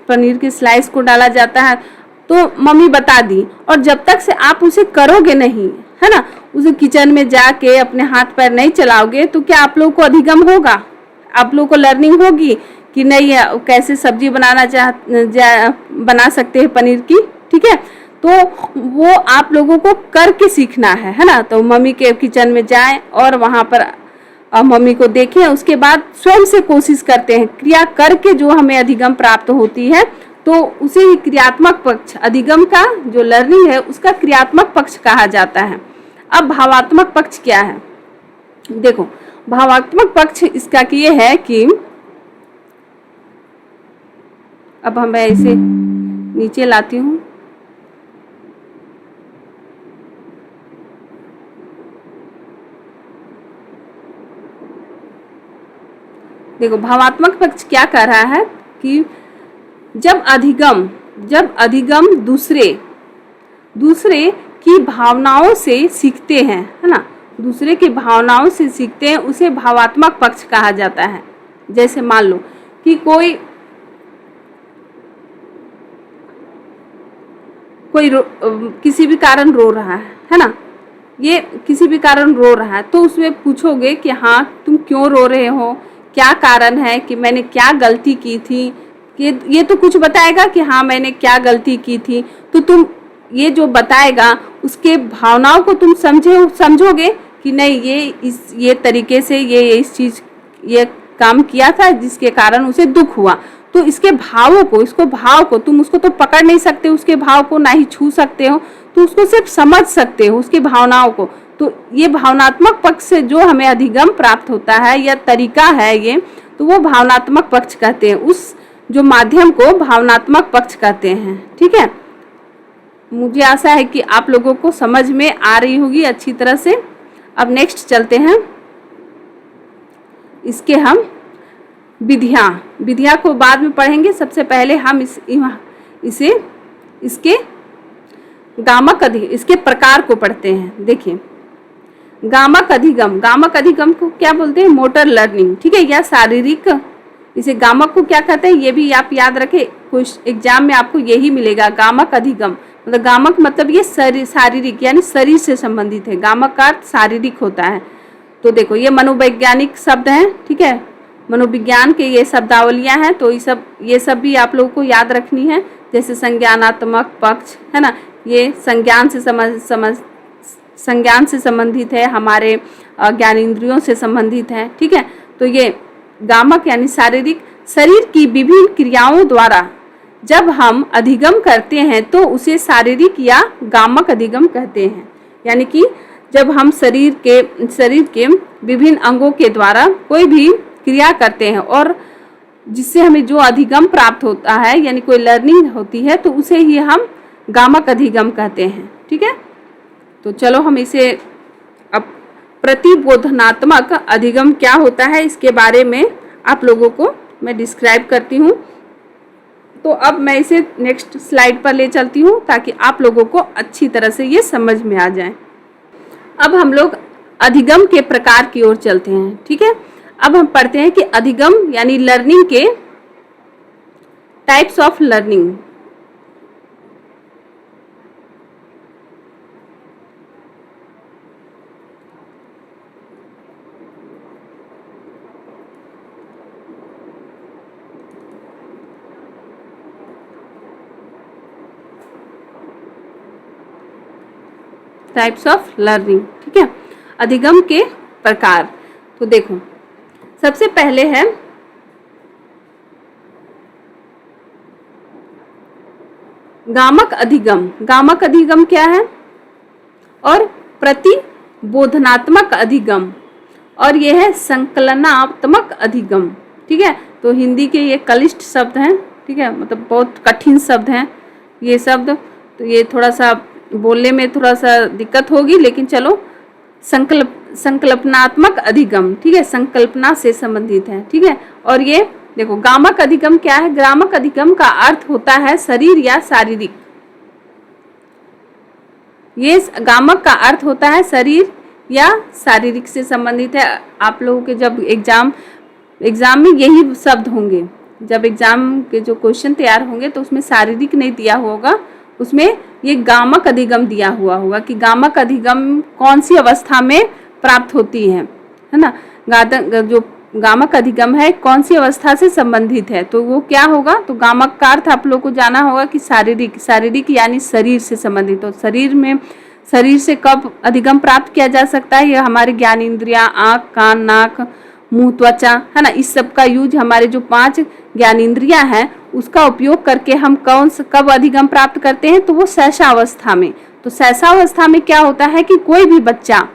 पनीर की स्लाइस को डाला जाता है, तो मम्मी बता दी। और जब तक से आप उसे करोगे नहीं, है ना, उसे किचन में जाके अपने हाथ पैर नहीं चलाओगे तो क्या आप लोगों को अधिगम होगा? आप लोगों को लर्निंग होगी कि नहीं कैसे सब्जी बना सकते हैं पनीर की, ठीक है। तो वो आप लोगों को करके सीखना है ना। तो मम्मी के किचन में जाएं और वहाँ पर मम्मी को देखें, उसके बाद स्वयं से कोशिश करते हैं, क्रिया करके जो हमें अधिगम प्राप्त होती है तो उसे ही क्रियात्मक पक्ष, अधिगम का जो लर्निंग है उसका क्रियात्मक पक्ष कहा जाता है। अब भावात्मक पक्ष क्या है? देखो भावात्मक पक्ष इसका ये है कि अब मैं इसे नीचे लाती हूँ। देखो भावात्मक पक्ष क्या कर रहा है कि जब अधिगम दूसरे की भावनाओं से सीखते हैं, है ना, दूसरे की भावनाओं से सीखते हैं, उसे भावात्मक पक्ष कहा जाता है। जैसे मान लो कि कोई किसी भी कारण रो रहा है ना, ये किसी भी कारण रो रहा है तो उसमें पूछोगे कि हाँ तुम क्यों रो रहे हो, क्या कारण है, कि मैंने क्या गलती की थी, ये तो कुछ बताएगा कि हाँ मैंने क्या गलती की थी। तो तुम ये जो बताएगा उसके भावनाओं को तुम समझोगे कि नहीं ये तरीके से ये काम किया था जिसके कारण उसे दुख हुआ। तो इसको भाव को तुम उसको तो पकड़ नहीं सकते, उसके भाव को ना ही छू सकते हो, तो उसको सिर्फ समझ सकते हो उसकी भावनाओं को। तो ये भावनात्मक पक्ष से जो हमें अधिगम प्राप्त होता है या तरीका है ये, तो वो भावनात्मक पक्ष कहते हैं। उस जो माध्यम को भावनात्मक पक्ष कहते हैं, ठीक है। मुझे आशा है कि आप लोगों को समझ में आ रही होगी अच्छी तरह से। अब नेक्स्ट चलते हैं, इसके हम विधियां को बाद में पढ़ेंगे। सबसे पहले हम इसके इसके प्रकार को पढ़ते हैं। देखिए गामक अधिगम को क्या बोलते हैं? मोटर लर्निंग, ठीक है, या शारीरिक। इसे गामक को क्या कहते हैं ये भी आप याद रखें, कुछ एग्जाम में आपको यही मिलेगा। गामक अधिगम मतलब गामक मतलब ये शारीरिक यानी शरीर से संबंधित है, गामक का अर्थ शारीरिक होता है। तो देखो ये मनोवैज्ञानिक शब्द हैं, ठीक है, मनोविज्ञान के ये शब्दावलियां हैं। तो ये सब भी आप लोगों को याद रखनी है। जैसे संज्ञानात्मक पक्ष, है ना, ये संज्ञान से संज्ञान से संबंधित है, हमारे ज्ञानेंद्रियों से संबंधित है। ठीक है, तो ये गामक यानी शारीरिक, शरीर की विभिन्न क्रियाओं द्वारा जब हम अधिगम करते हैं तो उसे शारीरिक या गामक अधिगम कहते हैं। यानी कि जब हम शरीर के विभिन्न अंगों के द्वारा कोई भी क्रिया करते हैं और जिससे हमें जो अधिगम प्राप्त होता है यानी कोई लर्निंग होती है तो उसे ही हम गामक अधिगम कहते हैं। ठीक है, तो चलो हम इसे अब प्रतिबोधनात्मक अधिगम क्या होता है इसके बारे में आप लोगों को मैं डिस्क्राइब करती हूँ। तो अब मैं इसे नेक्स्ट स्लाइड पर ले चलती हूँ ताकि आप लोगों को अच्छी तरह से ये समझ में आ जाए। अब हम लोग अधिगम के प्रकार की ओर चलते हैं। ठीक है, अब हम पढ़ते हैं कि अधिगम यानी लर्निंग के types of learning. Types of learning. ठीक है, अधिगम के प्रकार। तो देखो, सबसे पहले है गामक अधिगम। गामक अधिगम क्या है? और प्रतिबोधनात्मक अधिगम, और यह है संकलनात्मक अधिगम। ठीक है, तो हिंदी के ये कलिष्ठ शब्द हैं। ठीक है, मतलब बहुत कठिन शब्द हैं ये शब्द, तो ये थोड़ा सा बोलने में थोड़ा सा दिक्कत होगी, लेकिन चलो संकल्पनात्मक अधिगम। ठीक है, संकल्पना से संबंधित है। ठीक है, और ये देखो गामक अधिगम क्या है? गामक अधिगम का अर्थ होता है शरीर या शारीरिक। ये गामक का अर्थ होता है शरीर या शारीरिक से संबंधित है। आप लोगों के जब एग्जाम में यही शब्द होंगे, जब एग्जाम के जो क्वेश्चन तैयार होंगे तो उसमें शारीरिक नहीं दिया होगा, उसमें ये गामक अधिगम दिया हुआ होगा कि गामक अधिगम कौन सी अवस्था में प्राप्त होती है ना। जो गामक अधिगम है कौन सी अवस्था से संबंधित है, तो वो क्या होगा? तो गामक का अर्थ आप लोग को जाना होगा कि शारीरिक यानी शरीर से संबंधित हो। शरीर से कब अधिगम प्राप्त किया जा सकता है? यह हमारे ज्ञान इंद्रियां, आँख, कान, नाक, मुंह, त्वचा है ना, इस सब का यूज, हमारे जो 5 ज्ञान इंद्रियां हैं उसका उपयोग करके हम कब अधिगम प्राप्त करते हैं? तो वो सहसावस्था में। तो सहसावस्था में क्या होता है कि कोई भी बच्चा,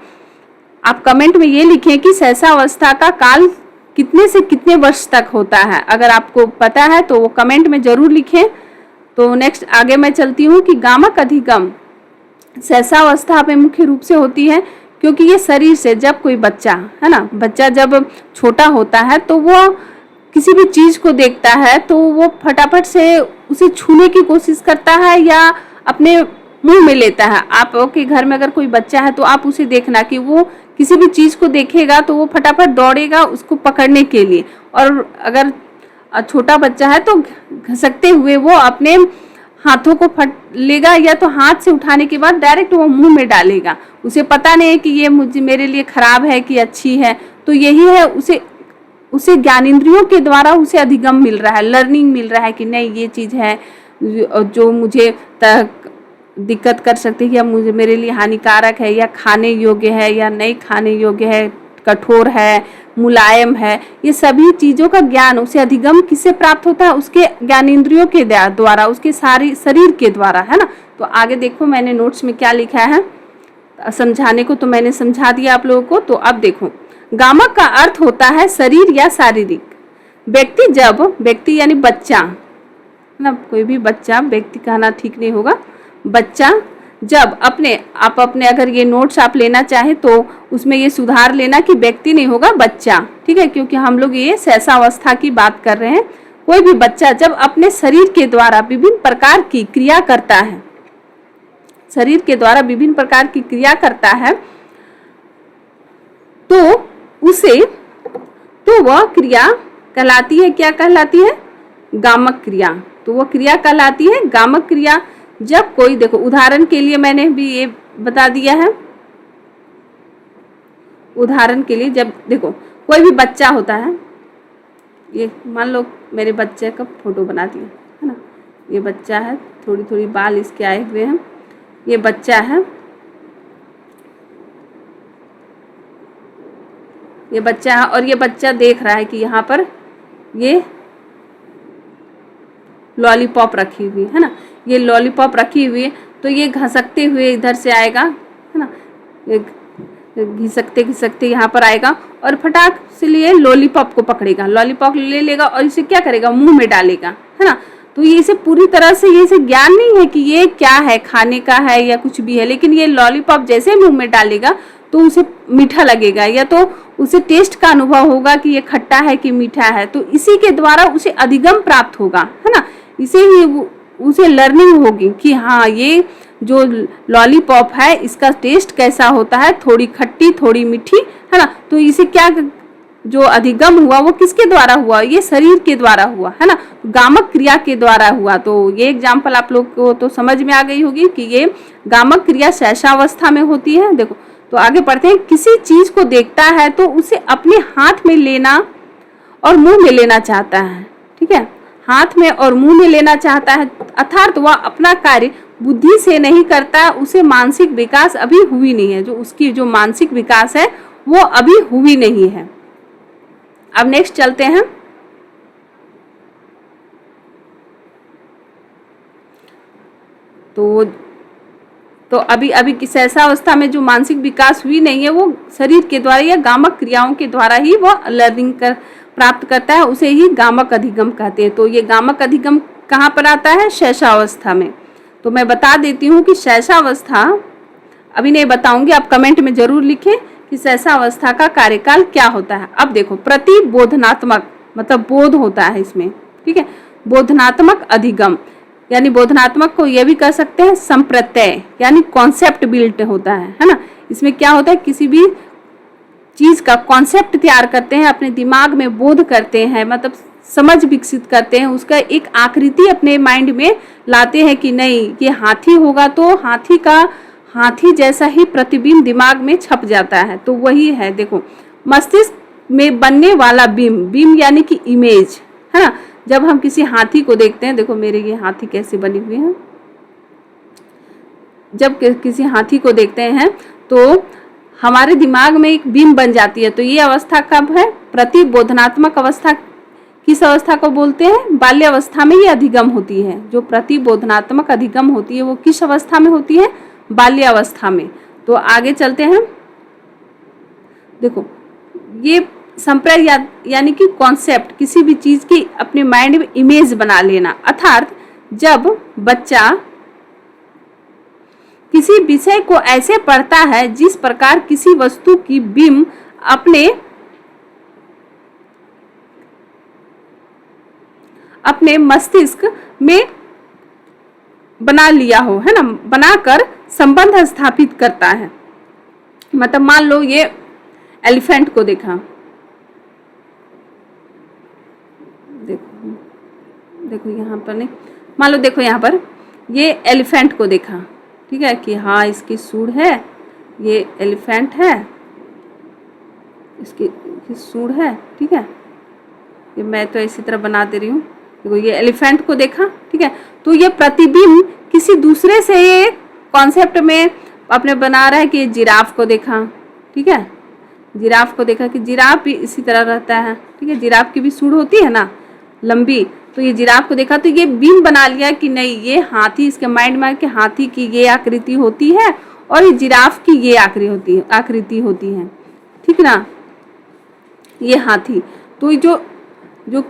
आप कमेंट में ये लिखें कि सहसावस्था का काल कितने से कितने वर्ष तक होता है। अगर आपको पता है तो वो कमेंट में जरूर लिखें। तो नेक्स्ट आगे मैं चलती हूँ कि गामक अधिगम सहसावस्था में मुख्य रूप से होती है क्योंकि ये शरीर से, जब कोई बच्चा है ना, बच्चा जब छोटा होता है तो वो किसी भी चीज को देखता है तो वो फटाफट से उसे छूने की कोशिश करता है या अपने मुंह में लेता है। आपके घर में अगर कोई बच्चा है तो आप उसे देखना कि वो किसी भी चीज को देखेगा तो वो फटाफट दौड़ेगा उसको पकड़ने के लिए, और अगर छोटा बच्चा है तो घसकते हुए वो अपने हाथों को फट लेगा या तो हाथ से उठाने के बाद डायरेक्ट वो मुंह में डालेगा। उसे पता नहीं है कि ये मेरे लिए खराब है कि अच्छी है। तो यही है, उसे ज्ञानेंद्रियों के द्वारा उसे अधिगम मिल रहा है, लर्निंग मिल रहा है कि नहीं ये चीज़ है जो मुझे दिक्कत कर सकती है या मेरे लिए हानिकारक है या खाने योग्य है या नहीं खाने योग्य है, कठोर है, मुलायम है। ये सभी चीज़ों का ज्ञान उसे अधिगम किससे प्राप्त होता है? उसके ज्ञानेंद्रियों के द्वारा, उसके सारी शरीर के द्वारा, है ना। तो आगे देखो मैंने नोट्स में क्या लिखा है, समझाने को तो मैंने समझा दिया आप लोगों को। तो अब देखो, गामक का अर्थ होता है शरीर या शारीरिक। व्यक्ति यानी बच्चा ना, कोई भी बच्चा, व्यक्ति कहना ठीक नहीं होगा, बच्चा जब अपने अगर ये नोट्स आप लेना चाहे तो उसमें ये सुधार लेना कि व्यक्ति नहीं होगा, बच्चा। ठीक है, क्योंकि हम लोग ये सहसावस्था की बात कर रहे हैं। कोई भी बच्चा जब अपने शरीर के द्वारा विभिन्न प्रकार की क्रिया करता है, शरीर के द्वारा विभिन्न प्रकार की क्रिया करता है तो वह क्रिया कहलाती है, क्या कहलाती है? गामक क्रिया। तो वह क्रिया कहलाती है गामक क्रिया। जब कोई, देखो उदाहरण के लिए मैंने भी ये बता दिया है, उदाहरण के लिए जब देखो कोई भी बच्चा होता है, ये मान लो मेरे बच्चे का फोटो बना दिया है ना, ये बच्चा है, थोड़ी थोड़ी बाल इसके आए हुए हैं, ये बच्चा है। ये बच्चा है और ये बच्चा देख रहा है कि यहाँ पर ये लॉलीपॉप रखी हुई है ना, ये लॉलीपॉप रखी हुई है, तो ये घसकते हुए इधर से आएगा, है ना, ये घिसकते घिसकते यहाँ पर आएगा और फटाक से लिए लॉलीपॉप को पकड़ेगा, लॉलीपॉप ले लेगा और इसे क्या करेगा, मुंह में डालेगा, है ना। तो ये इसे पूरी तरह से ये इसे ज्ञान नहीं है कि ये क्या है, खाने का है या कुछ भी है, लेकिन ये लॉलीपॉप जैसे मुंह में डालेगा तो उसे मीठा लगेगा या तो उसे टेस्ट का अनुभव होगा कि ये खट्टा है कि मीठा है, तो इसी के द्वारा उसे अधिगम प्राप्त होगा, है ना। इसे ही उसे लर्निंग होगी कि हाँ ये जो लॉलीपॉप है इसका टेस्ट कैसा होता है, थोड़ी खट्टी थोड़ी मीठी, है ना। तो इसे क्या जो अधिगम हुआ वो किसके द्वारा हुआ, ये शरीर के द्वारा हुआ, है ना, गामक क्रिया के द्वारा हुआ। तो ये एग्जाम्पल आप लोग को तो समझ में आ गई होगी कि ये गामक क्रिया शैशवावस्था में होती है। देखो तो आगे पढ़ते हैं, किसी चीज को देखता है तो उसे अपने हाथ में लेना और मुंह में लेना चाहता है, ठीक है, हाथ में और मुंह में लेना चाहता है, अर्थात वह अपना कार्य बुद्धि से नहीं करता, उसे मानसिक विकास अभी हुई नहीं है, जो उसकी जो मानसिक विकास है वो अभी हुई नहीं है। अब नेक्स्ट चलते हैं, तो अभी किस ऐसा अवस्था में जो मानसिक विकास हुई नहीं है वो शरीर के द्वारा या गामक क्रियाओं के द्वारा ही वो लर्निंग प्राप्त करता है, उसे ही गामक अधिगम कहते हैं। तो ये गामक अधिगम कहाँ पर आता है, शैशवावस्था में। तो मैं बता देती हूँ कि शैशवावस्था, अभी नहीं बताऊंगी, आप कमेंट में जरूर लिखें कि शैशवावस्था का कार्यकाल क्या होता है। अब देखो, प्रतिबोधनात्मक मतलब बोध होता है इसमें, ठीक है, बोधनात्मक अधिगम, यानी बोधनात्मक को यह भी कह सकते हैं संप्रत्यय, यानी कॉन्सेप्ट बिल्ट होता है ना। इसमें क्या होता है, किसी भी चीज का कॉन्सेप्ट तैयार करते हैं, अपने दिमाग में बोध करते हैं, मतलब समझ विकसित करते हैं, उसका एक आकृति अपने माइंड में लाते हैं कि नहीं ये हाथी होगा तो हाथी जैसा ही प्रतिबिंब दिमाग में छप जाता है। तो वही है, देखो मस्तिष्क में बनने वाला बिंब यानी कि इमेज, है ना। जब हम किसी हाथी को देखते हैं, देखो मेरे ये हाथी कैसे बने हुए हैं, जब किसी हाथी को देखते हैं तो हमारे दिमाग में एक बिंब बन जाती है। तो ये अवस्था कब है, प्रतिबोधनात्मक अवस्था। किस अवस्था को बोलते हैं, बाल्य अवस्था में ये अधिगम होती है। जो प्रतिबोधनात्मक अधिगम होती है वो किस अवस्था में होती है, बाल्य अवस्था में। तो आगे चलते हैं, देखो ये संप्रदाय यानी कि कॉन्सेप्ट, किसी भी चीज की अपने माइंड में इमेज बना लेना, अर्थात जब बच्चा किसी विषय को ऐसे पढ़ता है जिस प्रकार किसी वस्तु की बिंब अपने मस्तिष्क में बना लिया हो, है ना, बनाकर संबंध स्थापित करता है। मतलब मान लो ये एलिफेंट को देखा, देखो यहाँ पर नहीं, मान लो देखो यहाँ पर ये एलिफेंट को देखा, ठीक है, कि हाँ इसकी सूंड है, ये एलिफेंट है, इसकी सूंड है, ठीक है, ये मैं तो इसी तरह बना दे रही हूँ। देखो ये एलिफेंट को देखा, ठीक है, तो ये प्रतिबिंब किसी दूसरे से ये कॉन्सेप्ट में अपने बना रहा है कि जिराफ को देखा, ठीक है, जिराफ को देखा कि जिराफ भी इसी तरह रहता है, ठीक है, जिराफ की भी सूंड होती है ना लंबी, तो ये जिराफ को देखा तो ये बिंब बना लिया कि नहीं ये हाथी, इसके माइंड में कि हाथी की ये आकृति होती है और ये जिराफ की ये आकृति होती है, ठीक ना, ये हाथी। तो जो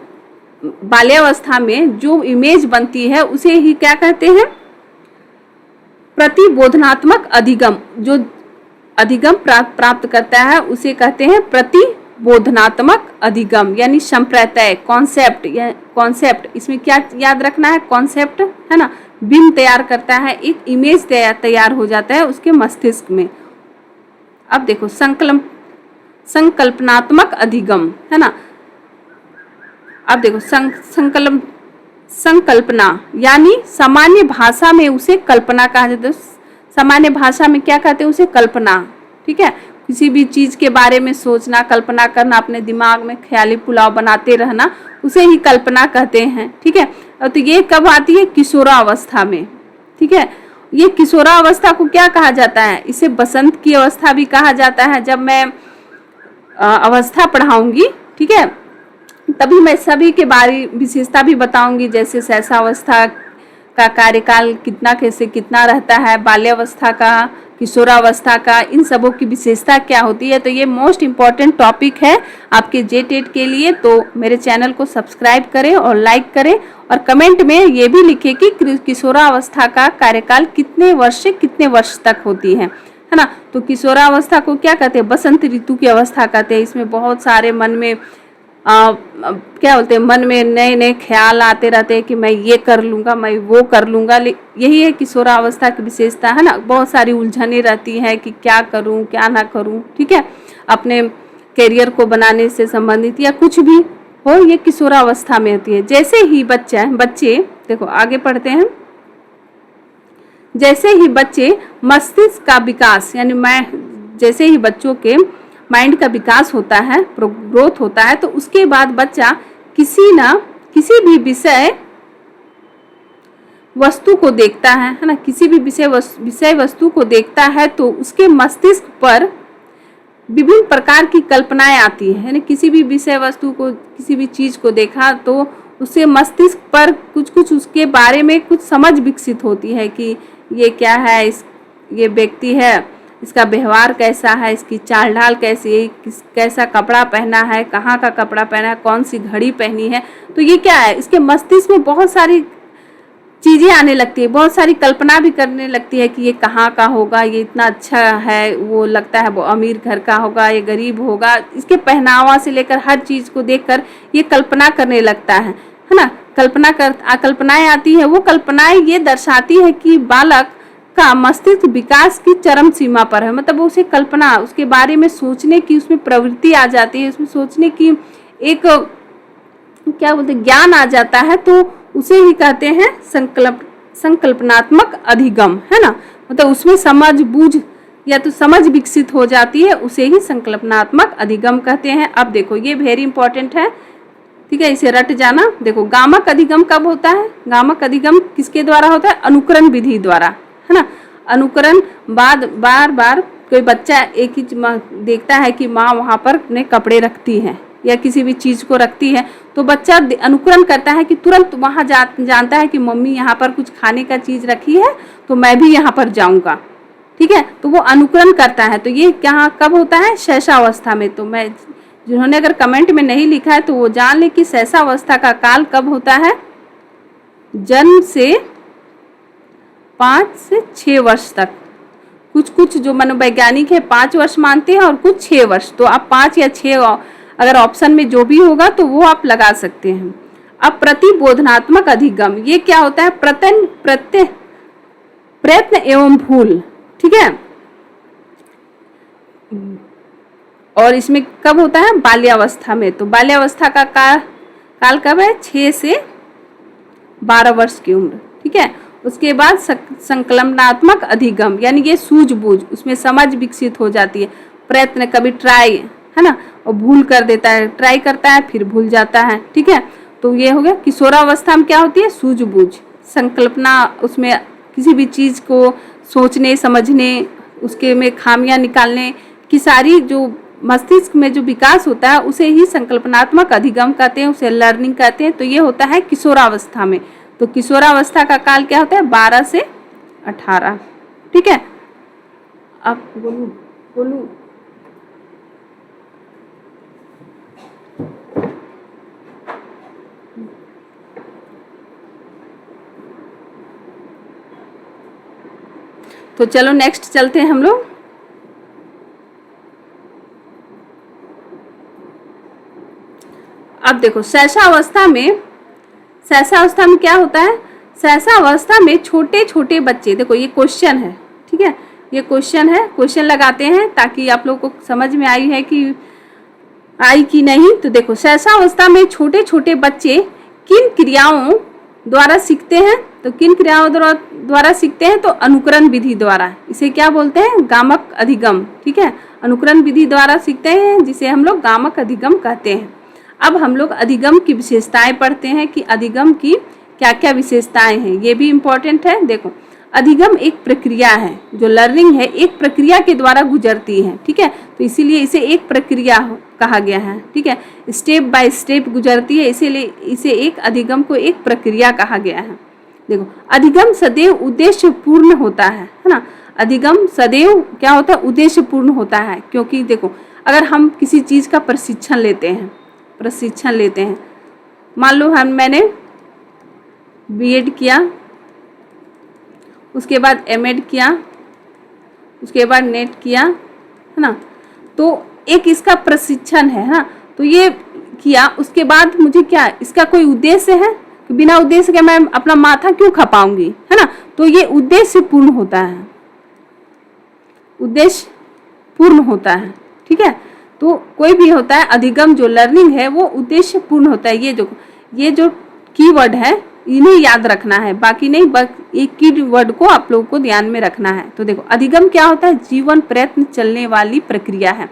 बाल्यावस्था में जो इमेज बनती है उसे ही क्या कहते हैं, प्रतिबोधनात्मक अधिगम। जो अधिगम प्राप्त करता है उसे कहते हैं प्रतिबोधनात्मक अधिगम, यानी संप्रत्यय, कॉन्सेप्ट। इसमें क्या याद रखना है, कॉन्सेप्ट, है ना, बिंब तैयार करता है, एक इमेज तैयार हो जाता है उसके मस्तिष्क में। अब देखो संकल्पनात्मक अधिगम, है ना। अब देखो संकल्पना यानी सामान्य भाषा में उसे कल्पना कहा जाता है। सामान्य भाषा में क्या कहते हैं, उसे कल्पना, ठीक है, किसी भी चीज के बारे में सोचना, कल्पना करना, अपने दिमाग में ख्याली पुलाव बनाते रहना, उसे ही कल्पना कहते हैं, ठीक है। और तो ये कब आती है, किशोरावस्था में, ठीक है। ये किशोरावस्था को क्या कहा जाता है, इसे बसंत की अवस्था भी कहा जाता है। जब मैं अवस्था पढ़ाऊंगी, ठीक है। तभी मैं सभी के बारे विशेषता भी बताऊंगी, जैसे शैशवावस्था का कार्यकाल कितना कैसे कितना रहता है, बाल्यावस्था का, किशोरावस्था का, इन सबों की विशेषता क्या होती है। तो ये मोस्ट इम्पॉर्टेंट टॉपिक है आपके JTET के लिए। तो मेरे चैनल को सब्सक्राइब करें और लाइक करें, और कमेंट में ये भी लिखें कि किशोरावस्था का कार्यकाल कितने वर्ष से कितने वर्ष तक होती है ना। तो किशोरावस्था को क्या कहते हैं, बसंत ऋतु की अवस्था कहते हैं। इसमें बहुत सारे मन में क्या बोलते हैं, मन में नए नए ख्याल आते रहते हैं कि मैं ये कर लूँगा, मैं वो कर लूँगा। यही है किशोरावस्था की विशेषता, है ना। बहुत सारी उलझनें रहती हैं कि क्या करूँ क्या ना करूँ, ठीक है। अपने करियर को बनाने से संबंधित या कुछ भी हो, ये किशोरावस्था में होती है। जैसे ही बच्चे देखो आगे पढ़ते हैं। जैसे ही बच्चे मस्तिष्क का विकास, यानी जैसे ही बच्चों के माइंड का विकास होता है, ग्रोथ होता है, तो उसके बाद बच्चा किसी भी विषय वस्तु को देखता है ना। किसी भी विषय वस्तु को देखता है तो उसके मस्तिष्क पर विभिन्न प्रकार की कल्पनाएं आती है, यानी किसी भी विषय वस्तु को, किसी भी चीज को देखा तो उससे मस्तिष्क पर कुछ उसके बारे में कुछ समझ विकसित होती है कि ये क्या है, ये व्यक्ति है, इसका व्यवहार कैसा है, इसकी चाल ढाल कैसी है, कैसा कपड़ा पहना है, कहाँ का कपड़ा पहना है, कौन सी घड़ी पहनी है। तो ये क्या है, इसके मस्तिष्क में बहुत सारी चीज़ें आने लगती है, बहुत सारी कल्पना भी करने लगती है कि ये कहाँ का होगा, ये इतना अच्छा है, वो लगता है वो अमीर घर का होगा, ये गरीब होगा। इसके पहनावा से लेकर हर चीज़ को देखकर ये कल्पना करने लगता है ना। कल्पनाएं आती है। वो कल्पनाएं ये दर्शाती है कि बालक का मस्तिष्क विकास की चरम सीमा पर है। मतलब उसे कल्पना, उसके बारे में सोचने की उसमें प्रवृत्ति आ जाती है, उसमें सोचने की एक क्या बोलते ज्ञान आ जाता है। तो उसे ही कहते हैं संकल्पनात्मक अधिगम, है ना। मतलब उसमें समझ बूझ या तो समझ विकसित हो जाती है, उसे ही संकल्पनात्मक अधिगम कहते हैं। अब देखो ये वेरी इंपॉर्टेंट है, ठीक है, इसे रट जाना। देखो गामक अधिगम कब होता है, गामक अधिगम किसके द्वारा होता है, अनुकरण विधि द्वारा, है ना। अनुकरण बार बार कोई बच्चा एक ही देखता है कि माँ वहाँ पर अपने कपड़े रखती है या किसी भी चीज को रखती है, तो बच्चा अनुकरण करता है कि तुरंत वहाँ जानता है कि मम्मी यहाँ पर कुछ खाने का चीज रखी है तो मैं भी यहाँ पर जाऊँगा, ठीक है। तो वो अनुकरण करता है। तो ये क्या कब होता है, शैशवावस्था में। तो मैं जिन्होंने अगर कमेंट में नहीं लिखा है तो वो जान ले कि शैशवावस्था का काल कब होता है, जन्म से 5 से 6 वर्ष तक। कुछ जो मनोवैज्ञानिक है 5 वर्ष मानते हैं और कुछ 6 वर्ष। तो आप 5 या 6 अगर ऑप्शन में जो भी होगा तो वो आप लगा सकते हैं। अब प्रतिबोधनात्मक अधिगम, ये क्या होता है, प्रयत्न एवं भूल, ठीक है। और इसमें कब होता है, बाल्यावस्था में। तो बाल्यावस्था का काल कब है, 6 से 12 वर्ष की उम्र, ठीक है। उसके बाद संकल्पनात्मक अधिगम, यानी ये सूझबूझ, उसमें समझ विकसित हो जाती है। प्रयत्न, कभी ट्राई, है ना, और भूल कर देता है, ट्राई करता है फिर भूल जाता है, ठीक है। तो ये हो गया। किशोरावस्था में क्या होती है, सूझबूझ, संकल्पना, उसमें किसी भी चीज़ को सोचने समझने, उसके में खामियां निकालने की सारी जो मस्तिष्क में जो विकास होता है उसे ही संकल्पनात्मक अधिगम कहते हैं, उसे लर्निंग कहते हैं। तो ये होता है किशोरावस्था में। तो किशोरावस्था का काल क्या होता है, 12 से 18, ठीक है। अब बोलू तो चलो नेक्स्ट चलते हैं हम लोग। अब देखो शैशवावस्था में क्या होता है, शैशवावस्था में छोटे छोटे बच्चे, देखो ये क्वेश्चन है, ठीक है, ये क्वेश्चन है, क्वेश्चन लगाते हैं ताकि आप लोग को समझ में आई कि नहीं। तो देखो शैशवावस्था में छोटे छोटे बच्चे किन क्रियाओं द्वारा सीखते हैं, तो किन क्रियाओं द्वारा सीखते हैं, तो अनुकरण विधि द्वारा। इसे क्या बोलते हैं, गामक अधिगम, ठीक है। अनुकरण विधि द्वारा सीखते हैं जिसे हम लोग गामक अधिगम कहते हैं। अब हम लोग अधिगम की विशेषताएं पढ़ते हैं कि अधिगम की क्या क्या विशेषताएं हैं, ये भी इम्पोर्टेंट है। देखो अधिगम एक प्रक्रिया है, जो लर्निंग है एक प्रक्रिया के द्वारा गुजरती है, ठीक है। तो इसीलिए इसे एक प्रक्रिया कहा गया है, ठीक है। स्टेप बाय स्टेप गुजरती है, इसीलिए इसे एक अधिगम को एक प्रक्रिया कहा गया है। देखो, अधिगम सदैव उद्देश्य पूर्ण होता है ना। अधिगम सदैव क्या होता है, उद्देश्य पूर्ण होता है। क्योंकि देखो, अगर हम किसी चीज़ का प्रशिक्षण लेते हैं, मान लो मैंने बीएड किया, उसके बाद एमएड किया, उसके बाद नेट किया, है ना। तो एक इसका प्रशिक्षण है ना, तो ये किया, उसके बाद मुझे क्या, इसका कोई उद्देश्य है? बिना उद्देश्य के मैं अपना माथा क्यों खपाऊंगी, है ना। तो ये उद्देश्य पूर्ण होता है, उद्देश्य पूर्ण होता है, ठीक है। तो कोई भी होता है अधिगम, जो लर्निंग है वो उद्देश्य पूर्ण होता है। ये जो कीवर्ड है इन्हें याद रखना है, बाकी नहीं, बस एक कीवर्ड को आप लोगों को ध्यान में रखना है। तो देखो, अधिगम क्या होता है, जीवन प्रयत्न चलने वाली प्रक्रिया है।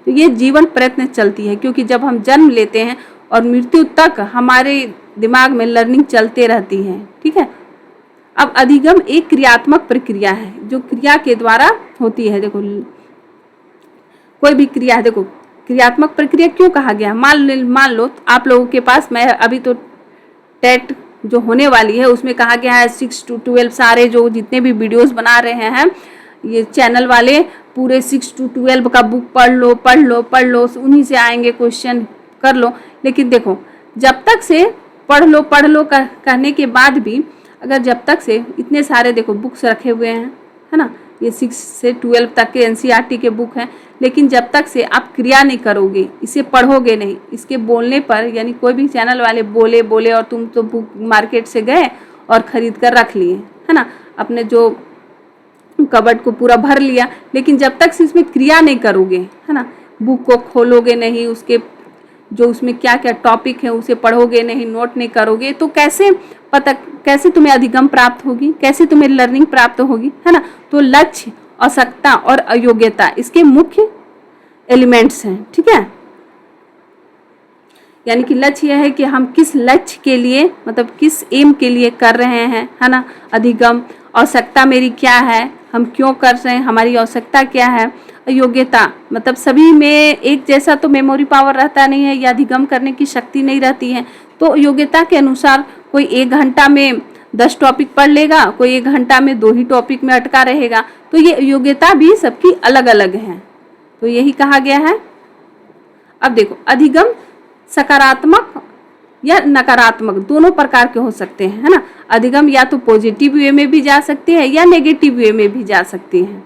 तो ये जीवन प्रयत्न चलती है, क्योंकि जब हम जन्म लेते हैं और मृत्यु तक हमारे दिमाग में लर्निंग चलते रहती है, ठीक है। अब अधिगम एक क्रियात्मक प्रक्रिया है, जो क्रिया के द्वारा होती है। देखो, कोई भी क्रिया है, देखो क्रियात्मक प्रक्रिया क्यों कहा गया, मान लो आप लोगों के पास, मैं अभी तो टेट जो होने वाली है उसमें कहा गया है 6 to 12 सारे जो जितने भी वीडियोस बना रहे हैं ये चैनल वाले, पूरे 6 to 12 का बुक पढ़ लो, उन्हीं से आएंगे क्वेश्चन, कर लो। लेकिन देखो, जब तक से पढ़ लो कहने के बाद भी, अगर जब तक से इतने सारे देखो बुक्स रखे हुए हैं, है ना, ये 6 से 12 तक के एनसीईआरटी के बुक हैं, लेकिन जब तक से आप क्रिया नहीं करोगे, इसे पढ़ोगे नहीं, इसके बोलने पर, यानी कोई भी चैनल वाले बोले और तुम तो बुक मार्केट से गए और ख़रीद कर रख लिए, है ना, अपने जो कबर्ड को पूरा भर लिया, लेकिन जब तक से इसमें क्रिया नहीं करोगे, है ना, बुक को खोलोगे नहीं, उसके जो उसमें क्या क्या टॉपिक है उसे पढ़ोगे नहीं, नोट नहीं करोगे, तो कैसे तुम्हें अधिगम प्राप्त होगी, कैसे तुम्हें लर्निंग प्राप्त होगी, है ना। तो लक्ष्य, आवश्यकता और अयोग्यता इसके मुख्य एलिमेंट्स हैं, ठीक है। यानी कि लक्ष्य यह है कि हम किस लक्ष्य के लिए, मतलब किस एम के लिए कर रहे हैं, है ना, अधिगम। आवश्यकता मेरी क्या है, हम क्यों कर रहे हैं, हमारी आवश्यकता क्या है। योग्यता, मतलब सभी में एक जैसा तो मेमोरी पावर रहता नहीं है, या अधिगम करने की शक्ति नहीं रहती है। तो योग्यता के अनुसार कोई 1 घंटा में 10 टॉपिक पढ़ लेगा, कोई 1 घंटा में 2 ही टॉपिक में अटका रहेगा। तो ये योग्यता भी सबकी अलग अलग है, तो यही कहा गया है। अब देखो, अधिगम सकारात्मक या नकारात्मक दोनों प्रकार के हो सकते हैं, है ना। अधिगम या तो पॉजिटिव वे में भी जा सकती है या नेगेटिव वे में भी जा सकती है।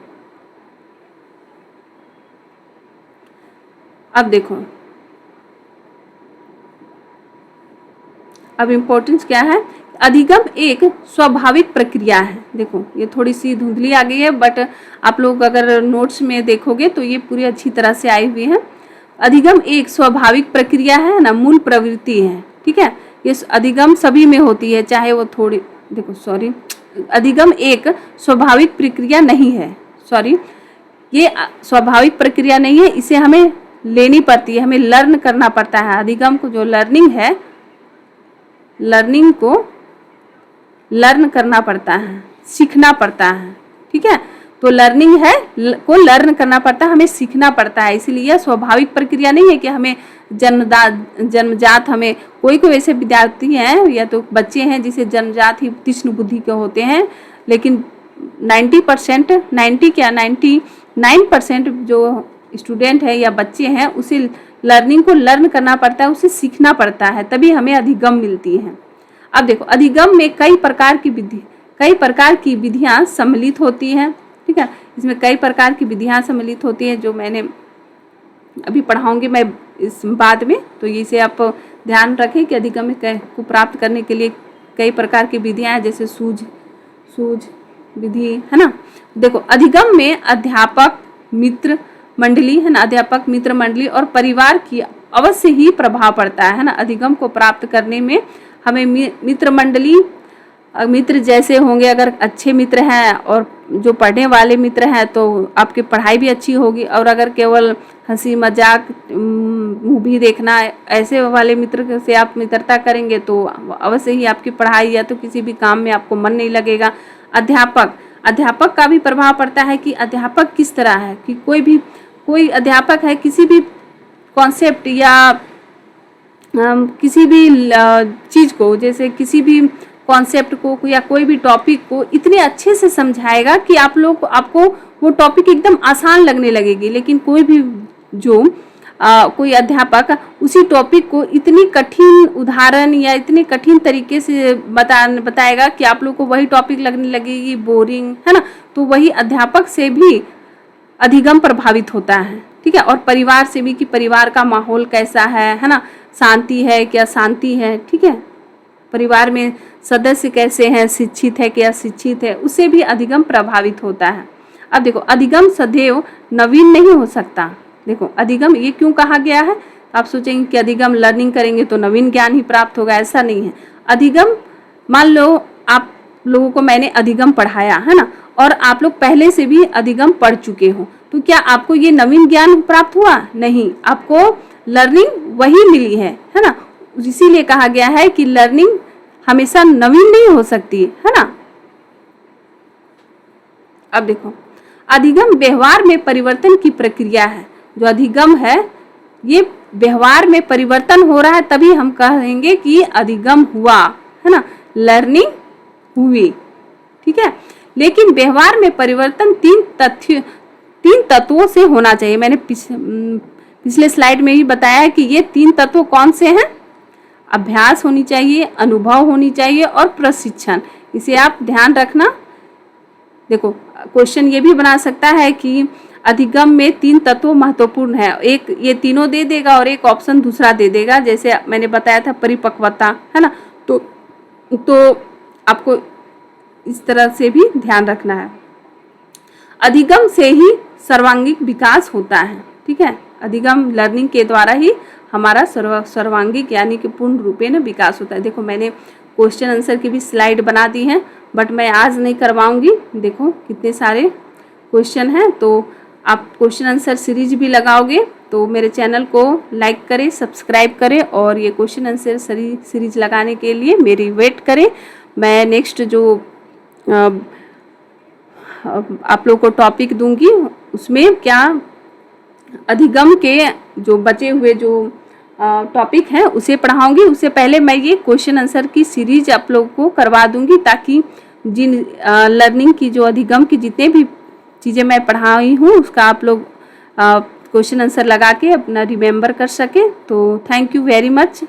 अब देखो, अब इम्पोर्टेंस क्या है, अधिगम एक स्वाभाविक प्रक्रिया है। देखो, ये थोड़ी सी धुंधली आ गई है, बट आप लोग अगर नोट्स में देखोगे तो ये पूरी अच्छी तरह से आई हुई है। अधिगम एक स्वाभाविक प्रक्रिया है ना, मूल प्रवृत्ति है, ठीक है। ये अधिगम सभी में होती है, चाहे वो थोड़ी, देखो सॉरी, अधिगम एक स्वाभाविक प्रक्रिया नहीं है, ये स्वाभाविक प्रक्रिया नहीं है, इसे हमें लेनी पड़ती है, हमें लर्न करना पड़ता है। अधिगम को जो लर्निंग है, लर्निंग को लर्न करना पड़ता है, सीखना पड़ता है, ठीक है। तो लर्निंग है को लर्न करना पड़ता है, हमें सीखना पड़ता है। इसीलिए स्वाभाविक प्रक्रिया नहीं है कि हमें जन्मजात, हमें कोई ऐसे विद्यार्थी हैं या तो बच्चे हैं जिसे जन्मजात ही तीक्ष्ण बुद्धि के होते हैं, लेकिन 99% जो स्टूडेंट है या बच्चे हैं उसे लर्निंग को लर्न करना पड़ता है, उसे सीखना पड़ता है, तभी हमें अधिगम मिलती है। अब देखो, अधिगम में कई प्रकार की विधियां सम्मिलित होती हैं, ठीक है। इसमें कई प्रकार की विधियां सम्मिलित होती हैं, जो मैंने अभी पढ़ाऊंगी मैं इस बाद में। तो इसे आप ध्यान रखें कि अधिगम को प्राप्त करने के लिए कई प्रकार की विधियां हैं, जैसे सूझ विधि, है ना। देखो, अधिगम में अध्यापक मित्र मंडली, है ना, अध्यापक मित्र मंडली और परिवार की अवश्य ही प्रभाव पड़ता है ना। अधिगम को प्राप्त करने में हमें मित्र मंडली, मित्र जैसे होंगे, अगर अच्छे मित्र हैं और जो पढ़ने वाले मित्र हैं तो आपकी पढ़ाई भी अच्छी होगी। और अगर केवल हंसी मजाक, मूवी देखना, ऐसे वाले मित्र से आप मित्रता करेंगे तो अवश्य ही आपकी पढ़ाई या तो किसी भी काम में आपको मन नहीं लगेगा। अध्यापक का भी प्रभाव पड़ता है कि अध्यापक किस तरह है, कि कोई अध्यापक है किसी भी कॉन्सेप्ट या किसी भी चीज़ को, जैसे किसी भी कॉन्सेप्ट को या कोई भी टॉपिक को इतने अच्छे से समझाएगा कि आपको वो टॉपिक एकदम आसान लगने लगेगी। लेकिन कोई भी कोई अध्यापक उसी टॉपिक को इतनी कठिन उदाहरण या इतने कठिन तरीके से बताएगा कि आप लोग को वही टॉपिक लगने लगेगी बोरिंग, है ना। तो वही अध्यापक से भी अधिगम प्रभावित होता है, ठीक है। और परिवार से भी, कि परिवार का माहौल कैसा है ना, शांति है क्या शांति है, ठीक है। परिवार में सदस्य कैसे हैं, शिक्षित है क्या शिक्षित है, उससे भी अधिगम प्रभावित होता है। अब देखो, अधिगम सदैव नवीन नहीं हो सकता। देखो, अधिगम ये क्यों कहा गया है, आप सोचेंगे कि अधिगम लर्निंग करेंगे तो नवीन ज्ञान ही प्राप्त होगा, ऐसा नहीं है। अधिगम, मान लो आप लोगों को मैंने अधिगम पढ़ाया है ना, और आप लोग पहले से भी अधिगम पढ़ चुके हो, तो क्या आपको ये नवीन ज्ञान प्राप्त हुआ? नहीं, आपको लर्निंग वही मिली है ना। इसीलिए कहा गया है कि लर्निंग हमेशा नवीन नहीं हो सकती है ना। अब देखो, अधिगम व्यवहार में परिवर्तन की प्रक्रिया है। जो अधिगम है ये व्यवहार में परिवर्तन हो रहा है, तभी हम कहेंगे कि अधिगम हुआ, है ना, लर्निंग हुई, ठीक है। लेकिन व्यवहार में परिवर्तन तीन तत्वों से होना चाहिए। मैंने पिछले स्लाइड में ही बताया कि ये 3 तत्व कौन से हैं। अभ्यास होनी चाहिए, अनुभव होनी चाहिए और प्रशिक्षण। इसे आप ध्यान रखना। देखो, क्वेश्चन ये भी बना सकता है कि अधिगम में 3 तत्व महत्वपूर्ण है, एक ये तीनों दे देगा और एक ऑप्शन दूसरा दे देगा, जैसे मैंने बताया था परिपक्वता, है ना। तो आपको इस तरह से भी ध्यान रखना है। अधिगम से ही सर्वांगीण विकास होता है, ठीक है। अधिगम लर्निंग के द्वारा ही हमारा सर्वांगीण यानी कि पूर्ण रूपेण विकास होता है। देखो, मैंने क्वेश्चन आंसर की भी स्लाइड बना दी है, बट मैं आज नहीं करवाऊंगी। देखो कितने सारे क्वेश्चन हैं, तो आप क्वेश्चन आंसर सीरीज भी लगाओगे तो मेरे चैनल को लाइक करें, सब्सक्राइब करें, और ये क्वेश्चन आंसर सीरीज लगाने के लिए मेरी वेट करें। मैं नेक्स्ट जो आप लोग को टॉपिक दूंगी उसमें क्या अधिगम के जो बचे हुए जो टॉपिक हैं उसे पढ़ाऊंगी। उससे पहले मैं ये क्वेश्चन आंसर की सीरीज आप लोग को करवा दूंगी, ताकि जिन लर्निंग की जो अधिगम की जितने भी चीज़ें मैं पढ़ाई हूँ उसका आप लोग क्वेश्चन आंसर लगा के अपना रिमेम्बर कर सके। तो थैंक यू वेरी मच।